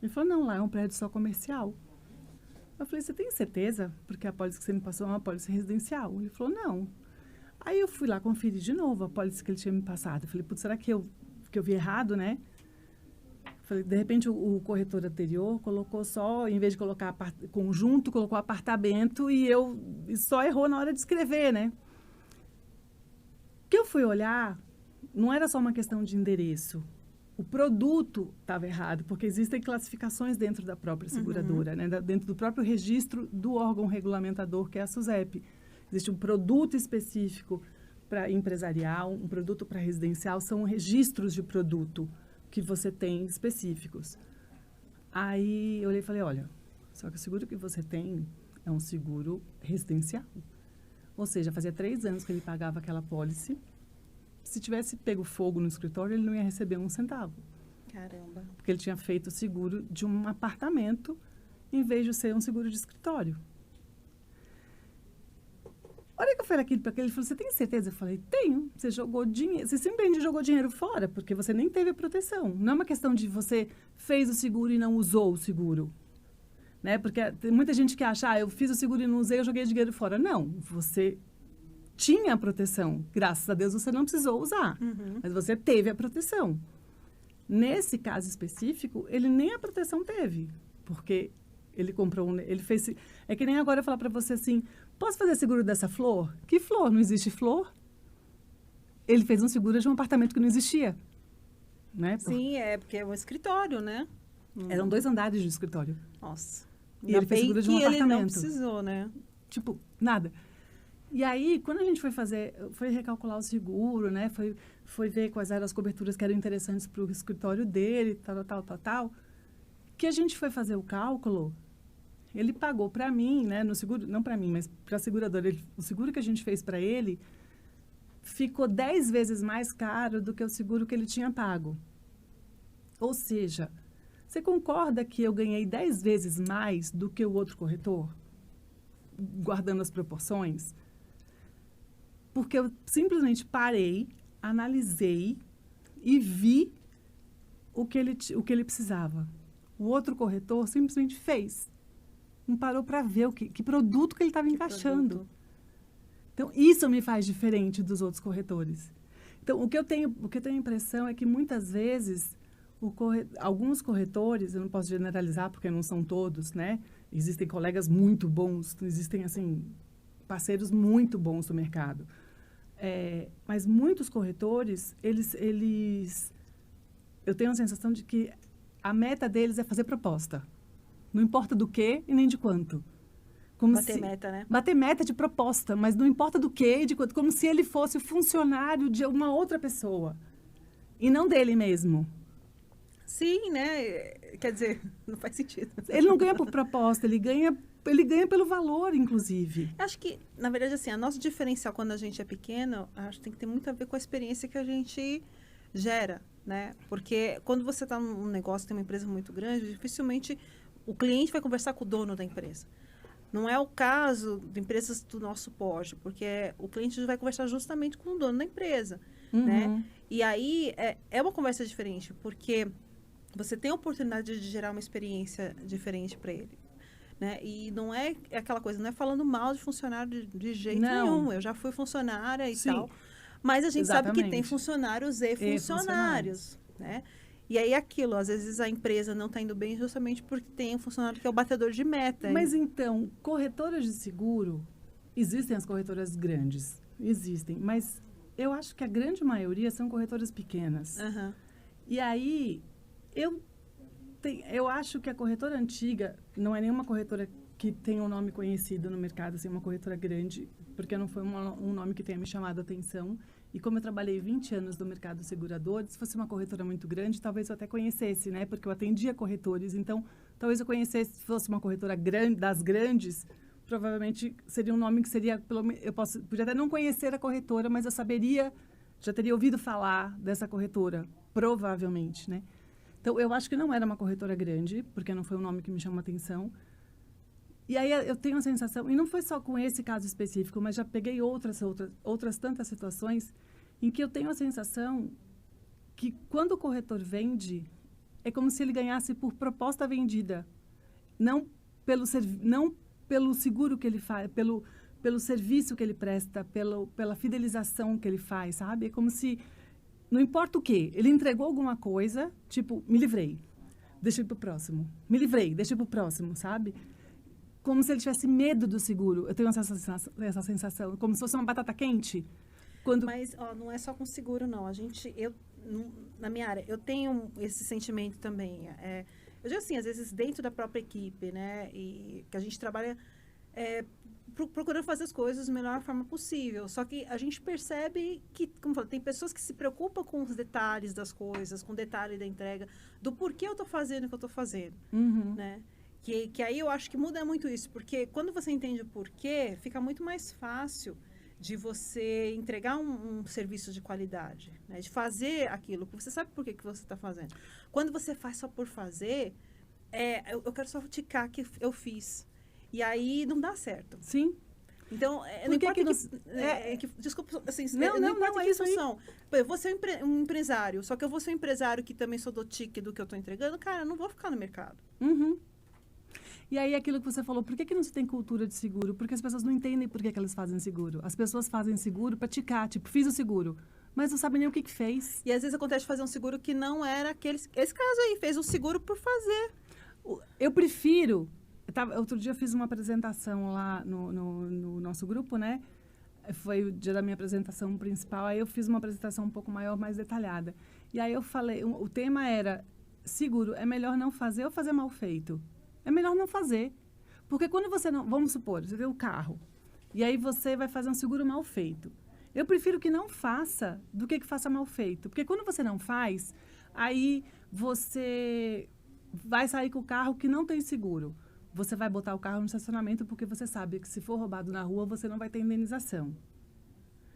[SPEAKER 1] Ele falou: "Não, lá é um prédio só comercial." Eu falei: "Você tem certeza? Porque a pólice que você me passou é uma pólice residencial." Ele falou: "Não." Aí eu fui lá conferir de novo a pólice que ele tinha me passado. Eu falei: "Putz, será que eu vi errado, né?" Falei: de repente o corretor anterior colocou só, em vez de colocar conjunto, colocou apartamento e só errou na hora de escrever, né? Que eu fui olhar, não era só uma questão de endereço. O produto estava errado, porque existem classificações dentro da própria seguradora, né? Dentro do próprio registro do órgão regulamentador, que é a SUSEP. Existe um produto específico para empresarial, um produto para residencial, são registros de produto que você tem específicos. Aí eu olhei e falei: "Olha, só que o seguro que você tem é um seguro residencial." Ou seja, fazia 3 anos que ele pagava aquela pólice. Se tivesse pego fogo no escritório, ele não ia receber um centavo.
[SPEAKER 2] Caramba.
[SPEAKER 1] Porque ele tinha feito o seguro de um apartamento em vez de ser um seguro de escritório. A hora que eu falei aquilo para ele, ele falou, você tem certeza? Eu falei, tenho. Você jogou dinheiro, você simplesmente jogou dinheiro fora, porque você nem teve a proteção. Não é uma questão de você fez o seguro e não usou o seguro. Né? Porque tem muita gente que acha, eu fiz o seguro e não usei, eu joguei dinheiro fora. Não, você tinha a proteção. Graças a Deus você não precisou usar, mas você teve a proteção. Nesse caso específico, ele nem a proteção teve, porque ele comprou, ele fez... É que nem agora eu falar para você assim, posso fazer seguro dessa flor? Que flor? Não existe flor? Ele fez um seguro de um apartamento que não existia. Né?
[SPEAKER 2] Sim, porque é um escritório, né?
[SPEAKER 1] Eram 2 andares de escritório.
[SPEAKER 2] Nossa.
[SPEAKER 1] E ele fez seguro de um apartamento.
[SPEAKER 2] Ele não precisou, né?
[SPEAKER 1] Tipo, nada. E aí, quando a gente foi recalcular o seguro, né? Foi ver quais eram as coberturas que eram interessantes para o escritório dele, tal. Que a gente foi fazer o cálculo, ele pagou para mim, né? No seguro, não para mim, mas para a seguradora. O seguro que a gente fez para ele ficou 10 vezes mais caro do que o seguro que ele tinha pago. Ou seja, você concorda que eu ganhei 10 vezes mais do que o outro corretor? Guardando as proporções? Porque eu simplesmente parei, analisei e vi o que ele precisava. O outro corretor simplesmente fez. Não parou para ver que produto que ele estava encaixando. Produto. Então, isso me faz diferente dos outros corretores. Então, o que eu tenho a impressão é que, muitas vezes, alguns corretores, eu não posso generalizar porque não são todos, né? Existem colegas muito bons, existem, assim, parceiros muito bons do mercado. Mas muitos corretores, eu tenho a sensação de que a meta deles é fazer proposta. Não importa do que e nem de quanto.
[SPEAKER 2] Bater meta, né?
[SPEAKER 1] Bater meta de proposta, mas não importa do que e de quanto. Como se ele fosse o funcionário de uma outra pessoa. E não dele mesmo.
[SPEAKER 2] Sim, né? Quer dizer, não faz sentido.
[SPEAKER 1] Ele não ganha por proposta, ele ganha pelo valor, inclusive.
[SPEAKER 2] Acho que, na verdade, assim, a nossa diferencial quando a gente é pequeno, acho que tem que ter muito a ver com a experiência que a gente gera, né? Porque quando você está num negócio, tem uma empresa muito grande, dificilmente o cliente vai conversar com o dono da empresa. Não é o caso de empresas do nosso porte, porque o cliente vai conversar justamente com o dono da empresa, né? E aí é uma conversa diferente, porque você tem a oportunidade de gerar uma experiência diferente para ele, né? E não é aquela coisa, não é falando mal de funcionário de jeito nenhum. Eu já fui funcionária e tal, mas a gente sabe que tem funcionários e funcionários, né? E aí aquilo, às vezes a empresa não está indo bem justamente porque tem um funcionário que é o batedor de meta.
[SPEAKER 1] Mas então, corretoras de seguro, existem as corretoras grandes, existem, mas eu acho que a grande maioria são corretoras pequenas. E aí, eu acho que a corretora antiga não é nenhuma corretora que tenha um nome conhecido no mercado, assim, uma corretora grande, porque não foi um nome que tenha me chamado a atenção. E como eu trabalhei 20 anos no mercado segurador, se fosse uma corretora muito grande, talvez eu até conhecesse, né? Porque eu atendia corretores. Então, talvez eu conhecesse, se fosse uma corretora grande, das grandes, provavelmente seria um nome que seria... podia até não conhecer a corretora, mas eu já teria ouvido falar dessa corretora, provavelmente, né? Então, eu acho que não era uma corretora grande, porque não foi um nome que me chamou a atenção. E aí eu tenho a sensação, e não foi só com esse caso específico, mas já peguei outras tantas situações em que eu tenho a sensação que quando o corretor vende, é como se ele ganhasse por proposta vendida, não pelo seguro que ele faz, pelo serviço que ele presta, pela fidelização que ele faz, sabe? É como se, não importa o quê, ele entregou alguma coisa, tipo, me livrei, deixa eu ir pro próximo, me livrei, deixa eu ir pro próximo, sabe? Como se ele tivesse medo do seguro. Eu tenho essa sensação, como se fosse uma batata quente.
[SPEAKER 2] Mas, não é só com seguro, não. Na minha área, eu tenho esse sentimento também. Eu digo assim, às vezes, dentro da própria equipe, né? E que a gente trabalha procurando fazer as coisas da melhor forma possível. Só que a gente percebe que, como eu falei, tem pessoas que se preocupam com os detalhes das coisas, com o detalhe da entrega, do porquê eu estou fazendo o que eu estou fazendo, né? Que aí eu acho que muda muito isso, porque quando você entende o porquê, fica muito mais fácil de você entregar um serviço de qualidade, né? De fazer aquilo, porque você sabe por que você está fazendo. Quando você faz só por fazer, eu quero só ticar que eu fiz. E aí não dá certo.
[SPEAKER 1] Sim.
[SPEAKER 2] Então, não importa desculpa, assim,
[SPEAKER 1] não,
[SPEAKER 2] importa
[SPEAKER 1] é
[SPEAKER 2] que
[SPEAKER 1] isso aí.
[SPEAKER 2] Eu vou ser um empresário, só que eu vou ser um empresário que também sou do tique do que eu estou entregando, cara, eu não vou ficar no mercado.
[SPEAKER 1] Uhum. E aí, aquilo que você falou, por que não se tem cultura de seguro? Porque as pessoas não entendem por que elas fazem seguro. As pessoas fazem seguro para ticar, tipo, fiz o seguro, mas não sabem nem o que fez.
[SPEAKER 2] E às vezes acontece de fazer um seguro que não era esse caso aí, fez um seguro por fazer.
[SPEAKER 1] Eu prefiro... outro dia eu fiz uma apresentação lá no nosso grupo, né? Foi o dia da minha apresentação principal, aí eu fiz uma apresentação um pouco maior, mais detalhada. E aí eu falei, o tema era, seguro, é melhor não fazer ou fazer mal feito? É melhor não fazer. Porque quando você não... Vamos supor, você tem um carro, e aí você vai fazer um seguro mal feito. Eu prefiro que não faça do que faça mal feito. Porque quando você não faz, aí você vai sair com o carro que não tem seguro. Você vai botar o carro no estacionamento porque você sabe que se for roubado na rua, você não vai ter indenização.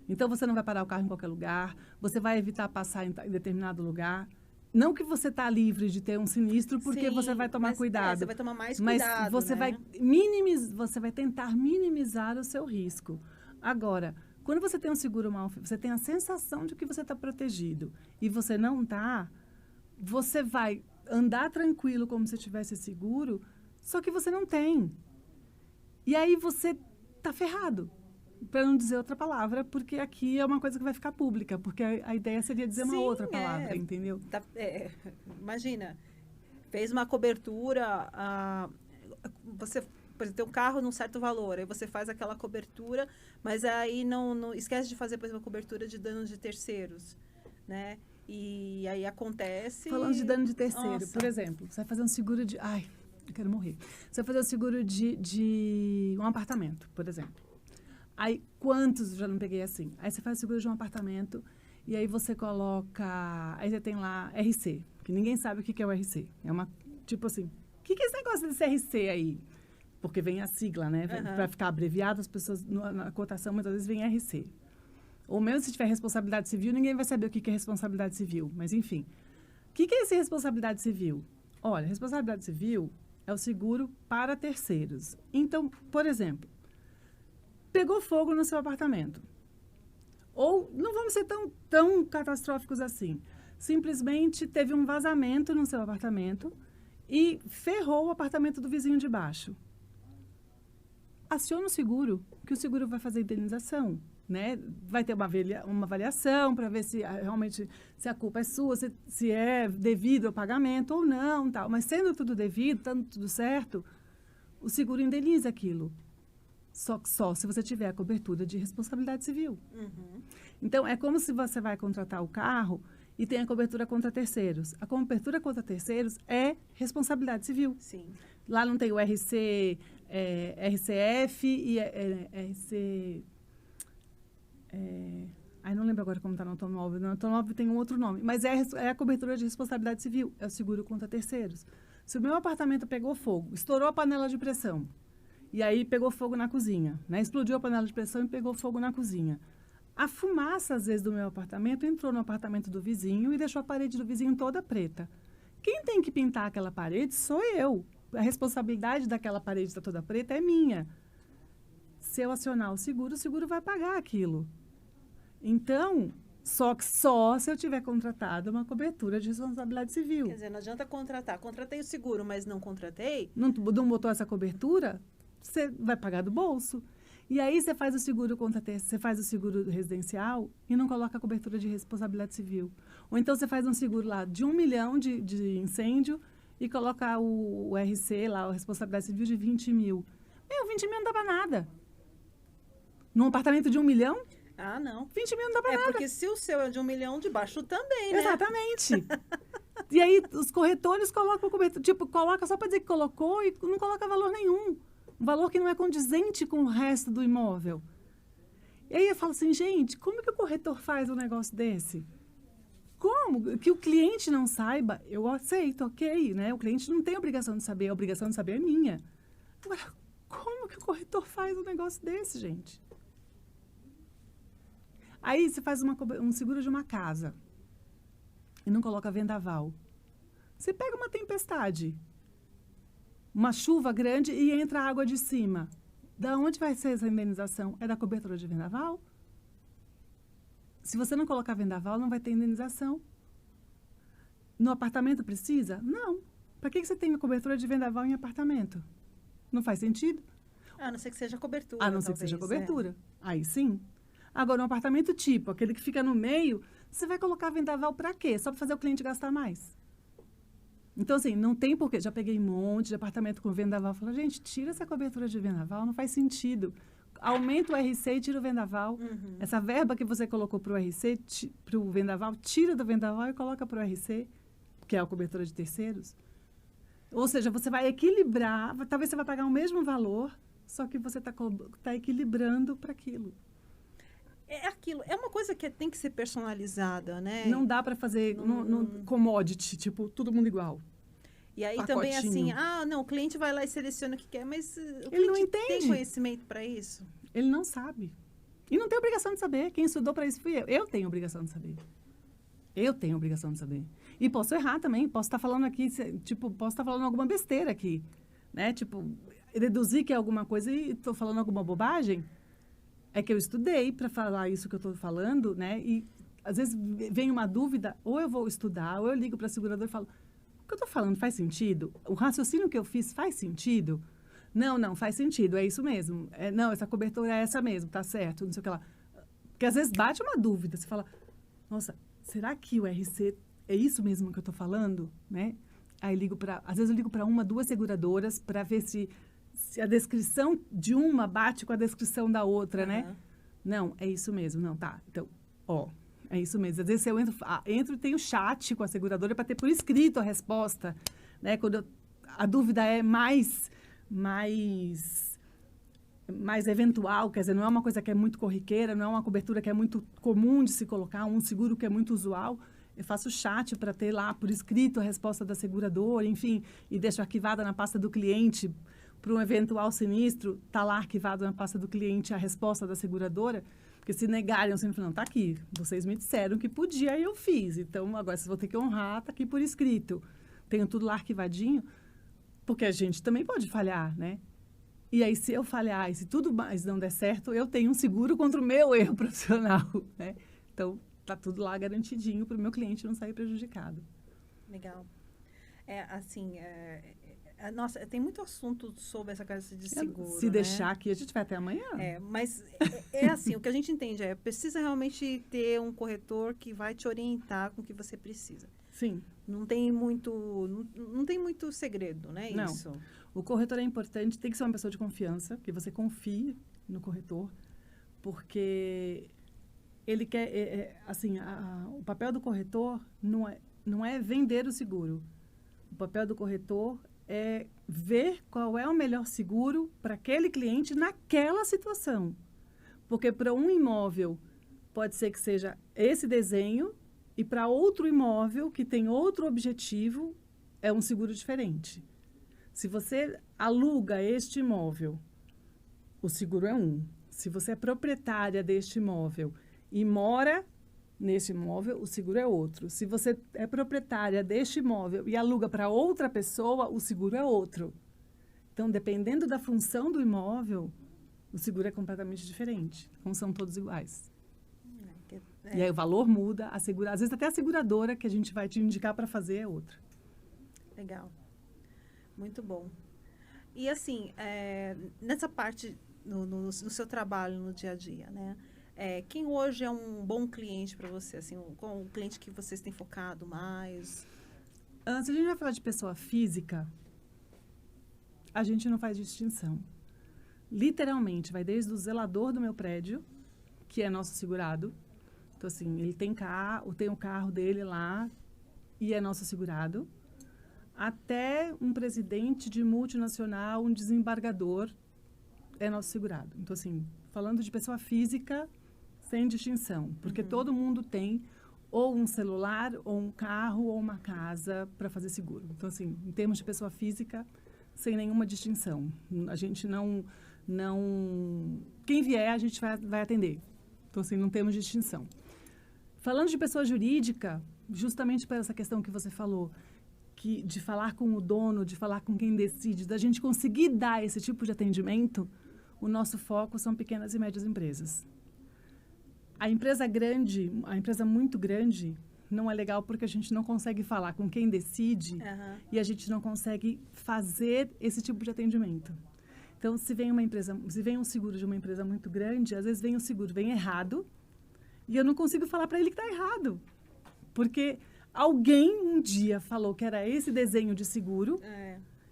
[SPEAKER 1] Então, você não vai parar o carro em qualquer lugar, você vai evitar passar em determinado lugar. Não que você está livre de ter um sinistro, porque
[SPEAKER 2] Sim,
[SPEAKER 1] você vai tomar cuidado.
[SPEAKER 2] Você vai tomar mais cuidado,
[SPEAKER 1] mas você,
[SPEAKER 2] né?
[SPEAKER 1] você vai tentar minimizar o seu risco. Agora, quando você tem um seguro mal feito, você tem a sensação de que você está protegido e você não está, você vai andar tranquilo como se tivesse seguro, só que você não tem. E aí você está ferrado, para não dizer outra palavra, porque aqui é uma coisa que vai ficar pública, porque a ideia seria dizer uma outra palavra, entendeu?
[SPEAKER 2] Imagina, fez uma cobertura, você, por exemplo, tem um carro num certo valor, aí você faz aquela cobertura, mas aí não esquece de fazer, por exemplo, cobertura de danos de terceiros, né? E aí acontece...
[SPEAKER 1] Falando de dano de terceiro,
[SPEAKER 2] Nossa.
[SPEAKER 1] por exemplo, você vai fazer um seguro de... Ai, eu quero morrer. Você vai fazer um seguro de um apartamento, por exemplo. Aí, quantos eu já não peguei assim? Aí você faz o seguro de um apartamento e aí você coloca... Aí você tem lá RC, que ninguém sabe o que é o RC. É uma, tipo assim, o que é esse negócio desse RC aí? Porque vem a sigla, né?
[SPEAKER 2] Uhum.
[SPEAKER 1] Para ficar abreviado, as pessoas, na cotação, muitas vezes vem RC. Ou mesmo se tiver responsabilidade civil, ninguém vai saber o que é responsabilidade civil. Mas, enfim. O que é esse responsabilidade civil? Olha, responsabilidade civil é o seguro para terceiros. Então, por exemplo, pegou fogo no seu apartamento. Ou, não vamos ser tão catastróficos assim. Simplesmente teve um vazamento no seu apartamento e ferrou o apartamento do vizinho de baixo. Aciona o seguro, que o seguro vai fazer indenização. Né? Vai ter uma avaliação para ver se realmente se a culpa é sua, se é devido ao pagamento ou não, tal. Mas sendo tudo devido, estando tudo certo, o seguro indeniza aquilo. Só se você tiver a cobertura de responsabilidade civil.
[SPEAKER 2] Uhum.
[SPEAKER 1] Então, é como se você vai contratar o carro e tem a cobertura contra terceiros. A cobertura contra terceiros é responsabilidade civil.
[SPEAKER 2] Sim.
[SPEAKER 1] Lá não tem o RC, RCF e RC... não lembro agora como está no automóvel. No automóvel tem um outro nome. Mas é a cobertura de responsabilidade civil. É o seguro contra terceiros. Se o meu apartamento pegou fogo, estourou a panela de pressão, e aí pegou fogo na cozinha, né? Explodiu a panela de pressão e pegou fogo na cozinha. A fumaça, às vezes, do meu apartamento entrou no apartamento do vizinho e deixou a parede do vizinho toda preta. Quem tem que pintar aquela parede sou eu. A responsabilidade daquela parede estar toda preta é minha. Se eu acionar o seguro vai pagar aquilo. Então, só se eu tiver contratado uma cobertura de responsabilidade civil.
[SPEAKER 2] Quer dizer, não adianta contratar. Contratei o seguro, mas não contratei.
[SPEAKER 1] Não botou essa cobertura, você vai pagar do bolso. E aí você faz o seguro você faz o seguro residencial e não coloca a cobertura de responsabilidade civil. Ou então você faz um seguro lá de 1 milhão de incêndio e coloca o RC lá, a responsabilidade civil de 20 mil. 20 mil não dá pra nada. Num apartamento de 1 milhão?
[SPEAKER 2] Ah, não.
[SPEAKER 1] 20 mil não dá pra nada.
[SPEAKER 2] Porque se o seu é de 1 milhão, de baixo também, né?
[SPEAKER 1] Exatamente. E aí os corretores colocam cobertura, tipo, coloca só para dizer que colocou e não coloca valor nenhum. Um valor que não é condizente com o resto do imóvel. E aí eu falo assim, gente, como que o corretor faz um negócio desse? Como? Que o cliente não saiba, eu aceito, ok, né? O cliente não tem obrigação de saber, a obrigação de saber é minha. Agora, como que o corretor faz um negócio desse, gente? Aí você faz um seguro de uma casa e não coloca vendaval. Você pega uma tempestade, uma chuva grande e entra água de cima. Da onde vai ser essa indenização? É da cobertura de vendaval? Se você não colocar vendaval, não vai ter indenização. No apartamento precisa? Não. Para que você tem a cobertura de vendaval em apartamento? Não faz sentido?
[SPEAKER 2] A não ser que seja cobertura.
[SPEAKER 1] A não ser que seja cobertura. Aí sim. Agora, um apartamento tipo, aquele que fica no meio, você vai colocar vendaval para quê? Só para fazer o cliente gastar mais. Então, assim, não tem porquê. Já peguei um monte de apartamento com vendaval. Falei, gente, tira essa cobertura de vendaval, não faz sentido. Aumenta o RC e tira o vendaval.
[SPEAKER 2] Uhum.
[SPEAKER 1] Essa verba que você colocou para o RC, para o vendaval, tira do vendaval e coloca para o RC, que é a cobertura de terceiros. Ou seja, você vai equilibrar, talvez você vai pagar o mesmo valor, só que você está equilibrando para aquilo.
[SPEAKER 2] É aquilo, é uma coisa que tem que ser personalizada, né?
[SPEAKER 1] Não dá para fazer no commodity, tipo, todo mundo igual.
[SPEAKER 2] E aí
[SPEAKER 1] Pacotinho.
[SPEAKER 2] também assim, não, o cliente vai lá e seleciona o que quer, mas o
[SPEAKER 1] Ele
[SPEAKER 2] cliente
[SPEAKER 1] não entende.
[SPEAKER 2] tem conhecimento para isso?
[SPEAKER 1] Ele não sabe. E não tem obrigação de saber. Quem estudou para isso fui eu. Eu tenho obrigação de saber. Eu tenho obrigação de saber. E posso errar também. Posso estar falando aqui, tipo, posso estar falando alguma besteira aqui. Né? Tipo, deduzir que é alguma coisa e estou falando alguma bobagem. É que eu estudei para falar isso que eu estou falando, né? E às vezes vem uma dúvida, ou eu vou estudar, ou eu ligo para a seguradora e falo, o que eu estou falando faz sentido? O raciocínio que eu fiz faz sentido? Não faz sentido, é isso mesmo. Não, essa cobertura é essa mesmo, tá certo, não sei o que lá. Porque às vezes bate uma dúvida, você fala, nossa, será que o RC é isso mesmo que eu estou falando? Né? Aí às vezes eu ligo para uma, duas seguradoras para ver se a descrição de uma bate com a descrição da outra, né? Não, é isso mesmo, não, tá. Então, é isso mesmo. Às vezes eu entro e tenho chat com a seguradora para ter por escrito a resposta, né? Quando a dúvida é mais eventual, quer dizer, não é uma coisa que é muito corriqueira, não é uma cobertura que é muito comum de se colocar, um seguro que é muito usual. Eu faço chat para ter lá por escrito a resposta da seguradora, enfim, e deixo arquivada na pasta do cliente para um eventual sinistro, está lá arquivado na pasta do cliente a resposta da seguradora, porque se negarem, eu sempre falo, não, está aqui, vocês me disseram que podia e eu fiz, então agora vocês vão ter que honrar, está aqui por escrito. Tenho tudo lá arquivadinho, porque a gente também pode falhar, né? E aí, se eu falhar e se tudo mais não der certo, eu tenho um seguro contra o meu erro profissional, né? Então, está tudo lá garantidinho para o meu cliente não sair prejudicado.
[SPEAKER 2] Legal. Nossa, tem muito assunto sobre essa casa de seguro,
[SPEAKER 1] Se deixar aqui, a gente vai até amanhã.
[SPEAKER 2] Mas assim, o que a gente entende precisa realmente ter um corretor que vai te orientar com o que você precisa.
[SPEAKER 1] Sim.
[SPEAKER 2] Não tem muito segredo, né?
[SPEAKER 1] Não.
[SPEAKER 2] Isso.
[SPEAKER 1] O corretor é importante, tem que ser uma pessoa de confiança, que você confie no corretor, porque ele quer, o papel do corretor não é vender o seguro. O papel do corretor é ver qual é o melhor seguro para aquele cliente naquela situação. Porque para um imóvel pode ser que seja esse desenho e para outro imóvel que tem outro objetivo é um seguro diferente. Se você aluga este imóvel, o seguro é um. Se você é proprietária deste imóvel e mora neste imóvel, o seguro é outro. Se você é proprietária deste imóvel e aluga para outra pessoa, o seguro é outro. Então, dependendo da função do imóvel, o seguro é completamente diferente. Não são todos iguais. E aí o valor muda, às vezes até a seguradora que a gente vai te indicar para fazer é outra.
[SPEAKER 2] Legal. Muito bom. E assim, nessa parte, no seu trabalho, no dia a dia, né? Quem hoje é um bom cliente para você? Assim, um cliente que vocês têm focado mais?
[SPEAKER 1] Se a gente vai falar de pessoa física, a gente não faz distinção. Literalmente, vai desde o zelador do meu prédio, que é nosso segurado. Então, assim, ele tem o carro dele lá e é nosso segurado. Até um presidente de multinacional, um desembargador, é nosso segurado. Então, assim, falando de pessoa física, sem distinção. Porque todo mundo tem ou um celular, ou um carro, ou uma casa para fazer seguro. Então, assim, em termos de pessoa física, sem nenhuma distinção. A gente não quem vier, a gente vai atender. Então, assim, não temos distinção. Falando de pessoa jurídica, justamente por essa questão que você falou, de falar com o dono, de falar com quem decide, da gente conseguir dar esse tipo de atendimento, o nosso foco são pequenas e médias empresas. A empresa grande, a empresa muito grande, não é legal porque a gente não consegue falar com quem decide e a gente não consegue fazer esse tipo de atendimento. Então, se vem um seguro de uma empresa muito grande, às vezes vem um seguro, vem errado, e eu não consigo falar para ele que está errado. Porque alguém um dia falou que era esse desenho de seguro,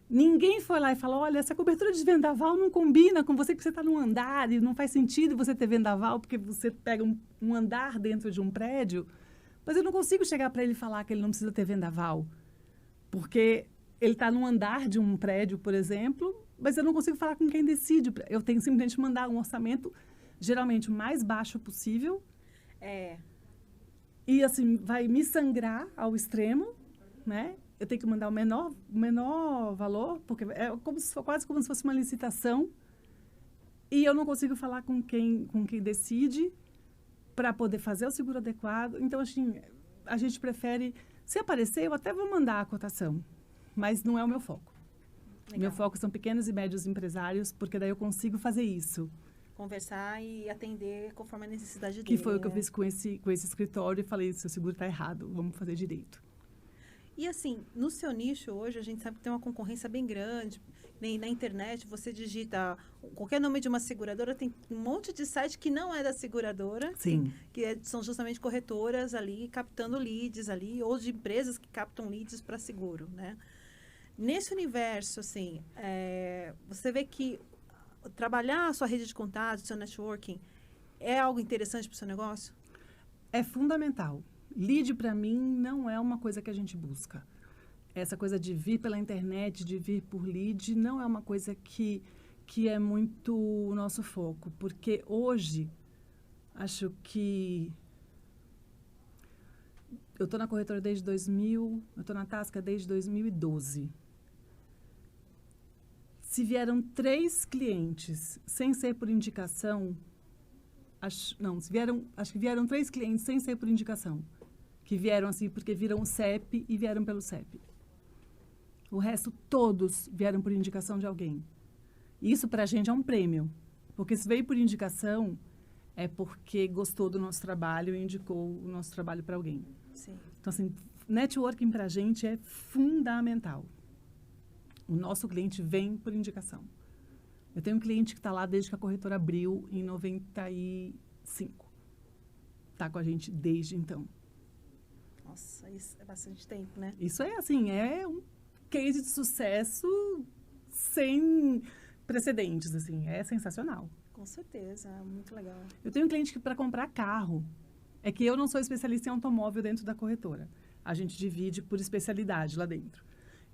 [SPEAKER 1] ninguém foi lá e falou, olha, essa cobertura de vendaval não combina com você, porque você está num andar e não faz sentido você ter vendaval, porque você pega um andar dentro de um prédio, mas eu não consigo chegar para ele e falar que ele não precisa ter vendaval, porque ele está num andar de um prédio, por exemplo, mas eu não consigo falar com quem decide. Eu tenho simplesmente mandar um orçamento, geralmente o mais baixo possível, e assim, vai me sangrar ao extremo, né? Eu tenho que mandar o menor valor, porque é quase como se fosse uma licitação, e eu não consigo falar com quem decide para poder fazer o seguro adequado. Então, assim, a gente prefere, se aparecer, eu até vou mandar a cotação, mas não é o meu foco.
[SPEAKER 2] Legal.
[SPEAKER 1] Meu foco são pequenos e médios empresários, porque daí eu consigo fazer isso.
[SPEAKER 2] Conversar e atender conforme a necessidade dele.
[SPEAKER 1] Que foi o que eu fiz com esse escritório e falei, seu seguro está errado, vamos fazer direito.
[SPEAKER 2] E assim, no seu nicho hoje, a gente sabe que tem uma concorrência bem grande. Na internet, você digita qualquer nome de uma seguradora, tem um monte de site que não é da seguradora.
[SPEAKER 1] Sim.
[SPEAKER 2] São justamente corretoras ali, captando leads ali, ou de empresas que captam leads para seguro, né? Nesse universo, assim, você vê que trabalhar a sua rede de contatos, seu networking, é algo interessante para o seu negócio?
[SPEAKER 1] É fundamental. Lead, para mim, não é uma coisa que a gente busca. Essa coisa de vir pela internet, de vir por lead, não é uma coisa que é muito o nosso foco. Porque hoje, acho que... Eu estou na corretora desde 2000, eu estou na Tasca desde 2012. Se vieram 3 clientes sem ser por indicação... acho que vieram 3 clientes sem ser por indicação. Que vieram assim porque viram o CEP e vieram pelo CEP. O resto, todos vieram por indicação de alguém. Isso, para a gente, é um prêmio. Porque se veio por indicação, é porque gostou do nosso trabalho e indicou o nosso trabalho para alguém.
[SPEAKER 2] Sim.
[SPEAKER 1] Então, assim, networking para a gente é fundamental. O nosso cliente vem por indicação. Eu tenho um cliente que está lá desde que a corretora abriu, em 95. Está com a gente desde então.
[SPEAKER 2] Nossa, isso é bastante tempo, né?
[SPEAKER 1] Isso é, assim, é um case de sucesso sem precedentes, assim. É sensacional.
[SPEAKER 2] Com certeza, muito legal.
[SPEAKER 1] Eu tenho um cliente que, para comprar carro, é que eu não sou especialista em automóvel dentro da corretora. A gente divide por especialidade lá dentro.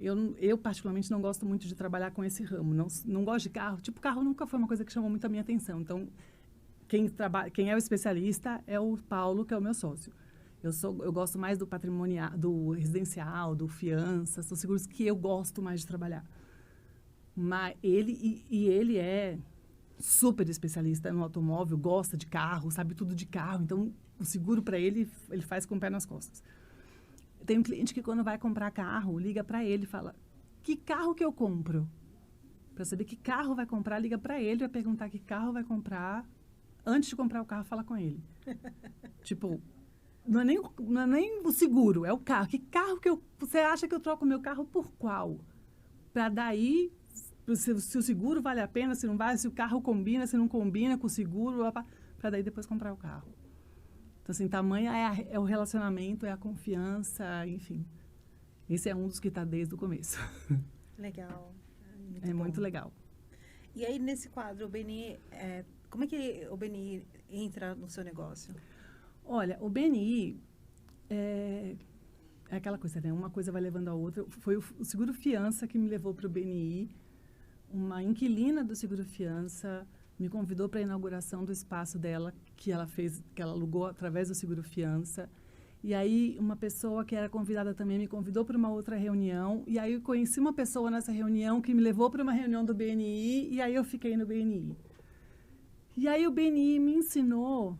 [SPEAKER 1] Eu particularmente, não gosto muito de trabalhar com esse ramo. Não gosto de carro. Tipo, carro nunca foi uma coisa que chamou muito a minha atenção. Então, quem é o especialista é o Paulo, que é o meu sócio. Eu gosto mais do patrimonial, do residencial, do fiança, são seguros que eu gosto mais de trabalhar. Mas ele é super especialista no automóvel, gosta de carro, sabe tudo de carro. Então, o seguro para ele faz com o pé nas costas. Tem um cliente que, quando vai comprar carro, liga para ele e fala, que carro que eu compro? Para saber que carro vai comprar, liga para ele, vai perguntar que carro vai comprar. Antes de comprar o carro, fala com ele. Tipo... Não é nem o seguro, é o carro. Que carro que você acha que eu troco o meu carro por qual? Para daí, se o seguro vale a pena, se não vale, se o carro combina, se não combina com o seguro, para daí depois comprar o carro. Então, assim, tamanho é o relacionamento, é a confiança, enfim. Esse é um dos que está desde o começo.
[SPEAKER 2] Legal.
[SPEAKER 1] Muito legal.
[SPEAKER 2] E aí, nesse quadro, o BNI, como é que o BNI entra no seu negócio?
[SPEAKER 1] Olha, o BNI é aquela coisa, né? Uma coisa vai levando a outra. Foi o Seguro Fiança que me levou para o BNI. Uma inquilina do Seguro Fiança me convidou para a inauguração do espaço dela, que ela alugou através do Seguro Fiança. E aí, uma pessoa que era convidada também me convidou para uma outra reunião. E aí, eu conheci uma pessoa nessa reunião que me levou para uma reunião do BNI. E aí, eu fiquei no BNI. E aí, o BNI me ensinou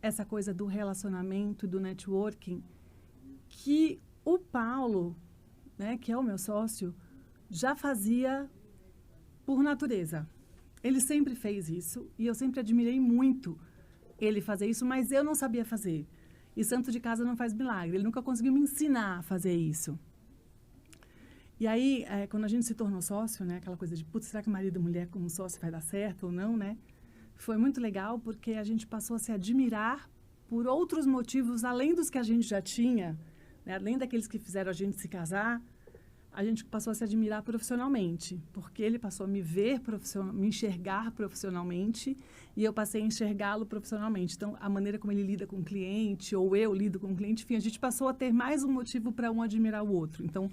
[SPEAKER 1] essa coisa do relacionamento, do networking, que o Paulo, né, que é o meu sócio, já fazia por natureza. Ele sempre fez isso e eu sempre admirei muito ele fazer isso, mas eu não sabia fazer. E santo de casa não faz milagre. Ele nunca conseguiu me ensinar a fazer isso. E aí, quando a gente se tornou sócio, né, aquela coisa de, putz, será que marido e mulher como sócio vai dar certo ou não, né? Foi muito legal porque a gente passou a se admirar por outros motivos, além dos que a gente já tinha, né, além daqueles que fizeram a gente se casar, a gente passou a se admirar profissionalmente, porque ele passou a me ver me enxergar profissionalmente e eu passei a enxergá-lo profissionalmente. Então, a maneira como ele lida com o cliente ou eu lido com o cliente, enfim, a gente passou a ter mais um motivo para um admirar o outro. Então,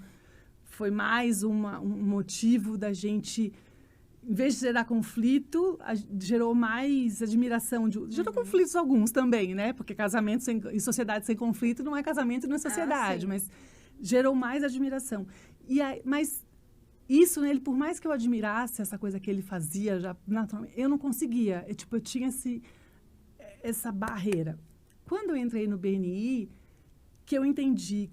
[SPEAKER 1] foi mais um motivo da gente, em vez de gerar conflito, gerou mais admiração. Gerou conflitos alguns também, né? Porque casamento em sociedade sem conflito não é casamento, não é sociedade, mas gerou mais admiração. Mas isso nele, por mais que eu admirasse essa coisa que ele fazia, já naturalmente, eu não conseguia. Eu tinha essa barreira. Quando eu entrei no BNI, que eu entendi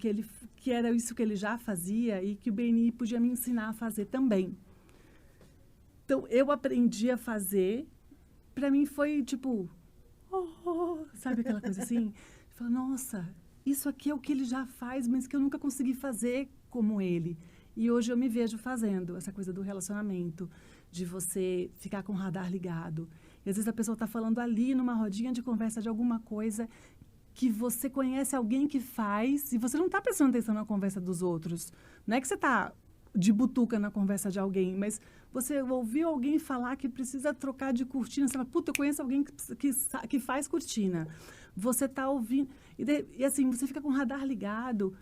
[SPEAKER 1] que era isso que ele já fazia e que o BNI podia me ensinar a fazer também. Então, eu aprendi a fazer. Para mim foi tipo, sabe aquela coisa assim? Fala, nossa, isso aqui é o que ele já faz, mas que eu nunca consegui fazer como ele. E hoje eu me vejo fazendo essa coisa do relacionamento, de você ficar com o radar ligado. E às vezes a pessoa está falando ali numa rodinha de conversa de alguma coisa que você conhece alguém que faz e você não está prestando atenção na conversa dos outros. Não é que você está de butuca na conversa de alguém, mas você ouviu alguém falar que precisa trocar de cortina. Você fala, puta, eu conheço alguém que faz cortina. Você está ouvindo. E assim, você fica com o radar ligado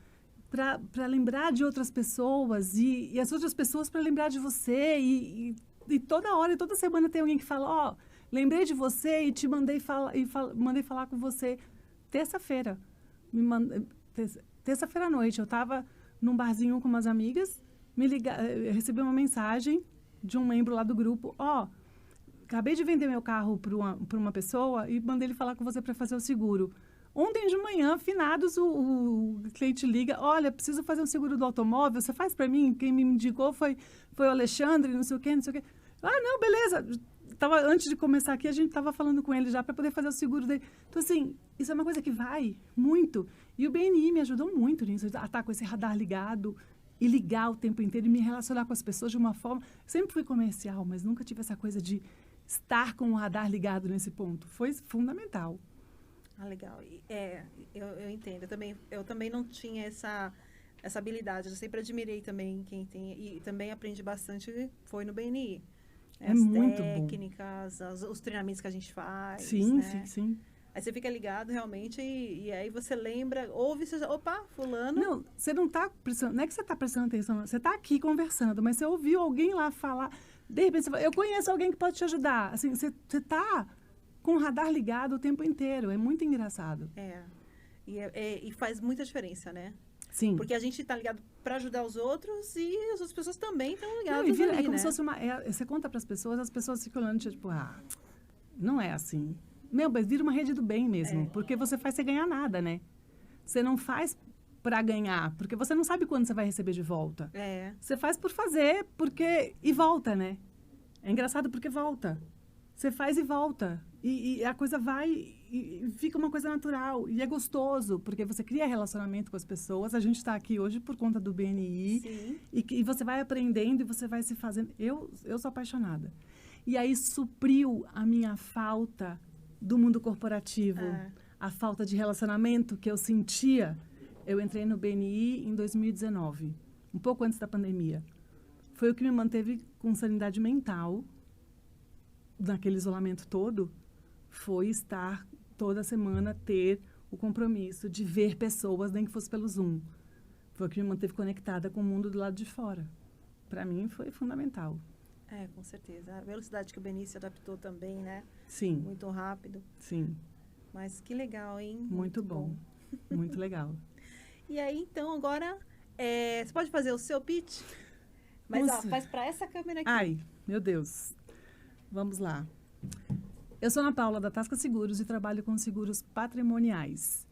[SPEAKER 1] para lembrar de outras pessoas e as outras pessoas para lembrar de você. E toda hora, e toda semana tem alguém que fala, lembrei de você e te mandei mandei falar com você. Terça-feira, terça-feira à noite, eu estava num barzinho com umas amigas, eu recebi uma mensagem de um membro lá do grupo, acabei de vender meu carro para uma pessoa e mandei ele falar com você para fazer o seguro. Ontem de manhã, finados, o cliente liga, olha, preciso fazer um seguro do automóvel, você faz para mim? Quem me indicou foi o Alexandre, não sei o quê. Não, beleza. Antes de começar aqui, a gente estava falando com ele já para poder fazer o seguro dele. Então, assim, isso é uma coisa que vai muito. E o BNI me ajudou muito nisso, a estar com esse radar ligado e ligar o tempo inteiro e me relacionar com as pessoas de uma forma... Sempre fui comercial, mas nunca tive essa coisa de estar com o radar ligado nesse ponto. Foi fundamental.
[SPEAKER 2] Legal. Eu entendo. Eu também não tinha essa habilidade. Eu sempre admirei também quem tem... E também aprendi bastante, foi no BNI.
[SPEAKER 1] As muito
[SPEAKER 2] técnicas, os treinamentos que a gente faz.
[SPEAKER 1] Sim,
[SPEAKER 2] né?
[SPEAKER 1] sim.
[SPEAKER 2] Aí você fica ligado realmente e aí você lembra, ouve, você já, opa, fulano.
[SPEAKER 1] Não, você não está prestando, não é que você está prestando atenção, você está aqui conversando, mas você ouviu alguém lá falar, de repente você fala, eu conheço alguém que pode te ajudar. Assim, você está com o radar ligado o tempo inteiro, é muito engraçado.
[SPEAKER 2] E faz muita diferença, né?
[SPEAKER 1] Sim.
[SPEAKER 2] Porque a gente está ligado para ajudar os outros e as outras pessoas também estão ligadas.
[SPEAKER 1] É como se fosse você conta para as pessoas ficam olhando, tipo, não é assim. Mas vira uma rede do bem mesmo, porque você faz sem ganhar nada, né? Você não faz para ganhar, porque você não sabe quando você vai receber de volta. Você faz por fazer, e volta, né? É engraçado porque volta. Você faz e volta. E a coisa vai e fica uma coisa natural. E é gostoso, porque você cria relacionamento com as pessoas. A gente está aqui hoje por conta do BNI.
[SPEAKER 2] Sim.
[SPEAKER 1] E você vai aprendendo e você vai se fazendo. Eu sou apaixonada. E aí supriu a minha falta do mundo corporativo. A falta de relacionamento que eu sentia. Eu entrei no BNI em 2019, um pouco antes da pandemia. Foi o que me manteve com sanidade mental naquele isolamento todo, foi estar toda semana, ter o compromisso de ver pessoas, nem que fosse pelo Zoom. Foi o que me manteve conectada com o mundo do lado de fora. Para mim, foi fundamental.
[SPEAKER 2] Com certeza. A velocidade que o BNI se adaptou também, né?
[SPEAKER 1] Sim.
[SPEAKER 2] Muito rápido.
[SPEAKER 1] Sim.
[SPEAKER 2] Mas que legal, hein?
[SPEAKER 1] Muito bom. Muito legal.
[SPEAKER 2] E aí, então, agora, você pode fazer o seu pitch? Mas, faz para essa câmera aqui.
[SPEAKER 1] Ai, meu Deus. Vamos lá. Eu sou Ana Paula, da Tasca Seguros, e trabalho com seguros patrimoniais.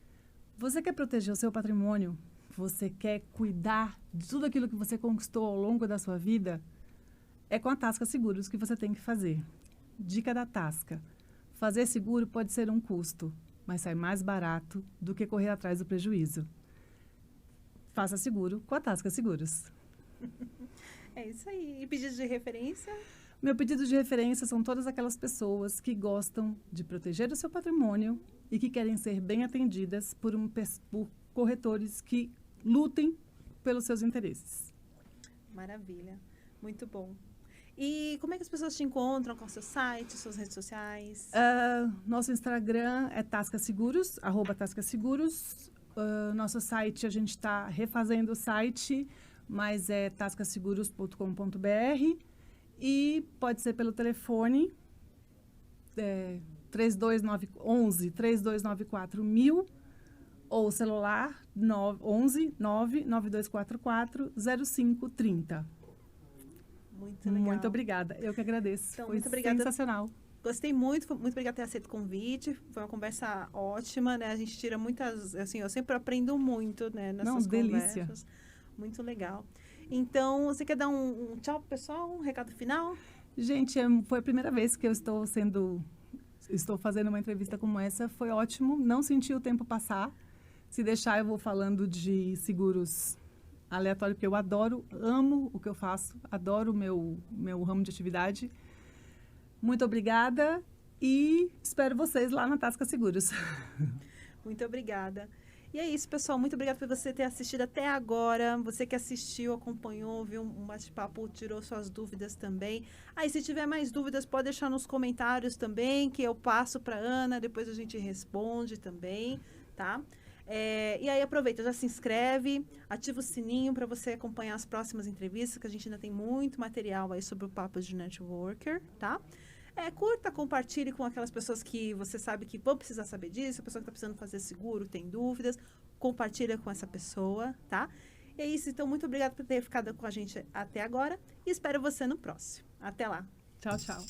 [SPEAKER 1] Você quer proteger o seu patrimônio? Você quer cuidar de tudo aquilo que você conquistou ao longo da sua vida? É com a Tasca Seguros que você tem que fazer. Dica da Tasca. Fazer seguro pode ser um custo, mas sai mais barato do que correr atrás do prejuízo. Faça seguro com a Tasca Seguros.
[SPEAKER 2] É isso aí. E pedido de referência?
[SPEAKER 1] Meu pedido de referência são todas aquelas pessoas que gostam de proteger o seu patrimônio e que querem ser bem atendidas por corretores que lutem pelos seus interesses.
[SPEAKER 2] Maravilha. Muito bom. E como é que as pessoas te encontram com o seu site, suas redes sociais?
[SPEAKER 1] Nosso Instagram é @tascaseguros. Nosso site, a gente está refazendo o site, mas é tascaseguros.com.br. E pode ser pelo telefone 3294 ou celular 11 99244 0530.
[SPEAKER 2] Muito legal.
[SPEAKER 1] Muito obrigada. Eu que agradeço.
[SPEAKER 2] Então,
[SPEAKER 1] foi
[SPEAKER 2] muito obrigada.
[SPEAKER 1] sensacional.
[SPEAKER 2] Gostei muito obrigada por ter aceito o convite. Foi uma conversa ótima, né? A gente tira muitas, assim, eu sempre aprendo muito, né, nessas
[SPEAKER 1] delícia.
[SPEAKER 2] conversas. Muito legal. Então, você quer dar um tchau pro pessoal, um recado final?
[SPEAKER 1] Gente, foi a primeira vez que eu estou fazendo uma entrevista como essa. Foi ótimo, não senti o tempo passar. Se deixar, eu vou falando de seguros aleatórios, porque eu amo o que eu faço, adoro o meu ramo de atividade. Muito obrigada e espero vocês lá na Tasca Seguros.
[SPEAKER 2] Muito obrigada. E é isso, pessoal. Muito obrigada por você ter assistido até agora. Você que assistiu, acompanhou, viu um bate-papo, tirou suas dúvidas também. Aí, se tiver mais dúvidas, pode deixar nos comentários também, que eu passo para Ana, depois a gente responde também, tá? E aí, aproveita, já se inscreve, ativa o sininho para você acompanhar as próximas entrevistas, que a gente ainda tem muito material aí sobre o Papo de Networker, tá? Curta, compartilhe com aquelas pessoas que você sabe que vão precisar saber disso, a pessoa que está precisando fazer seguro, tem dúvidas, compartilha com essa pessoa, tá? E é isso, então, muito obrigada por ter ficado com a gente até agora e espero você no próximo. Até lá.
[SPEAKER 1] Tchau, tchau.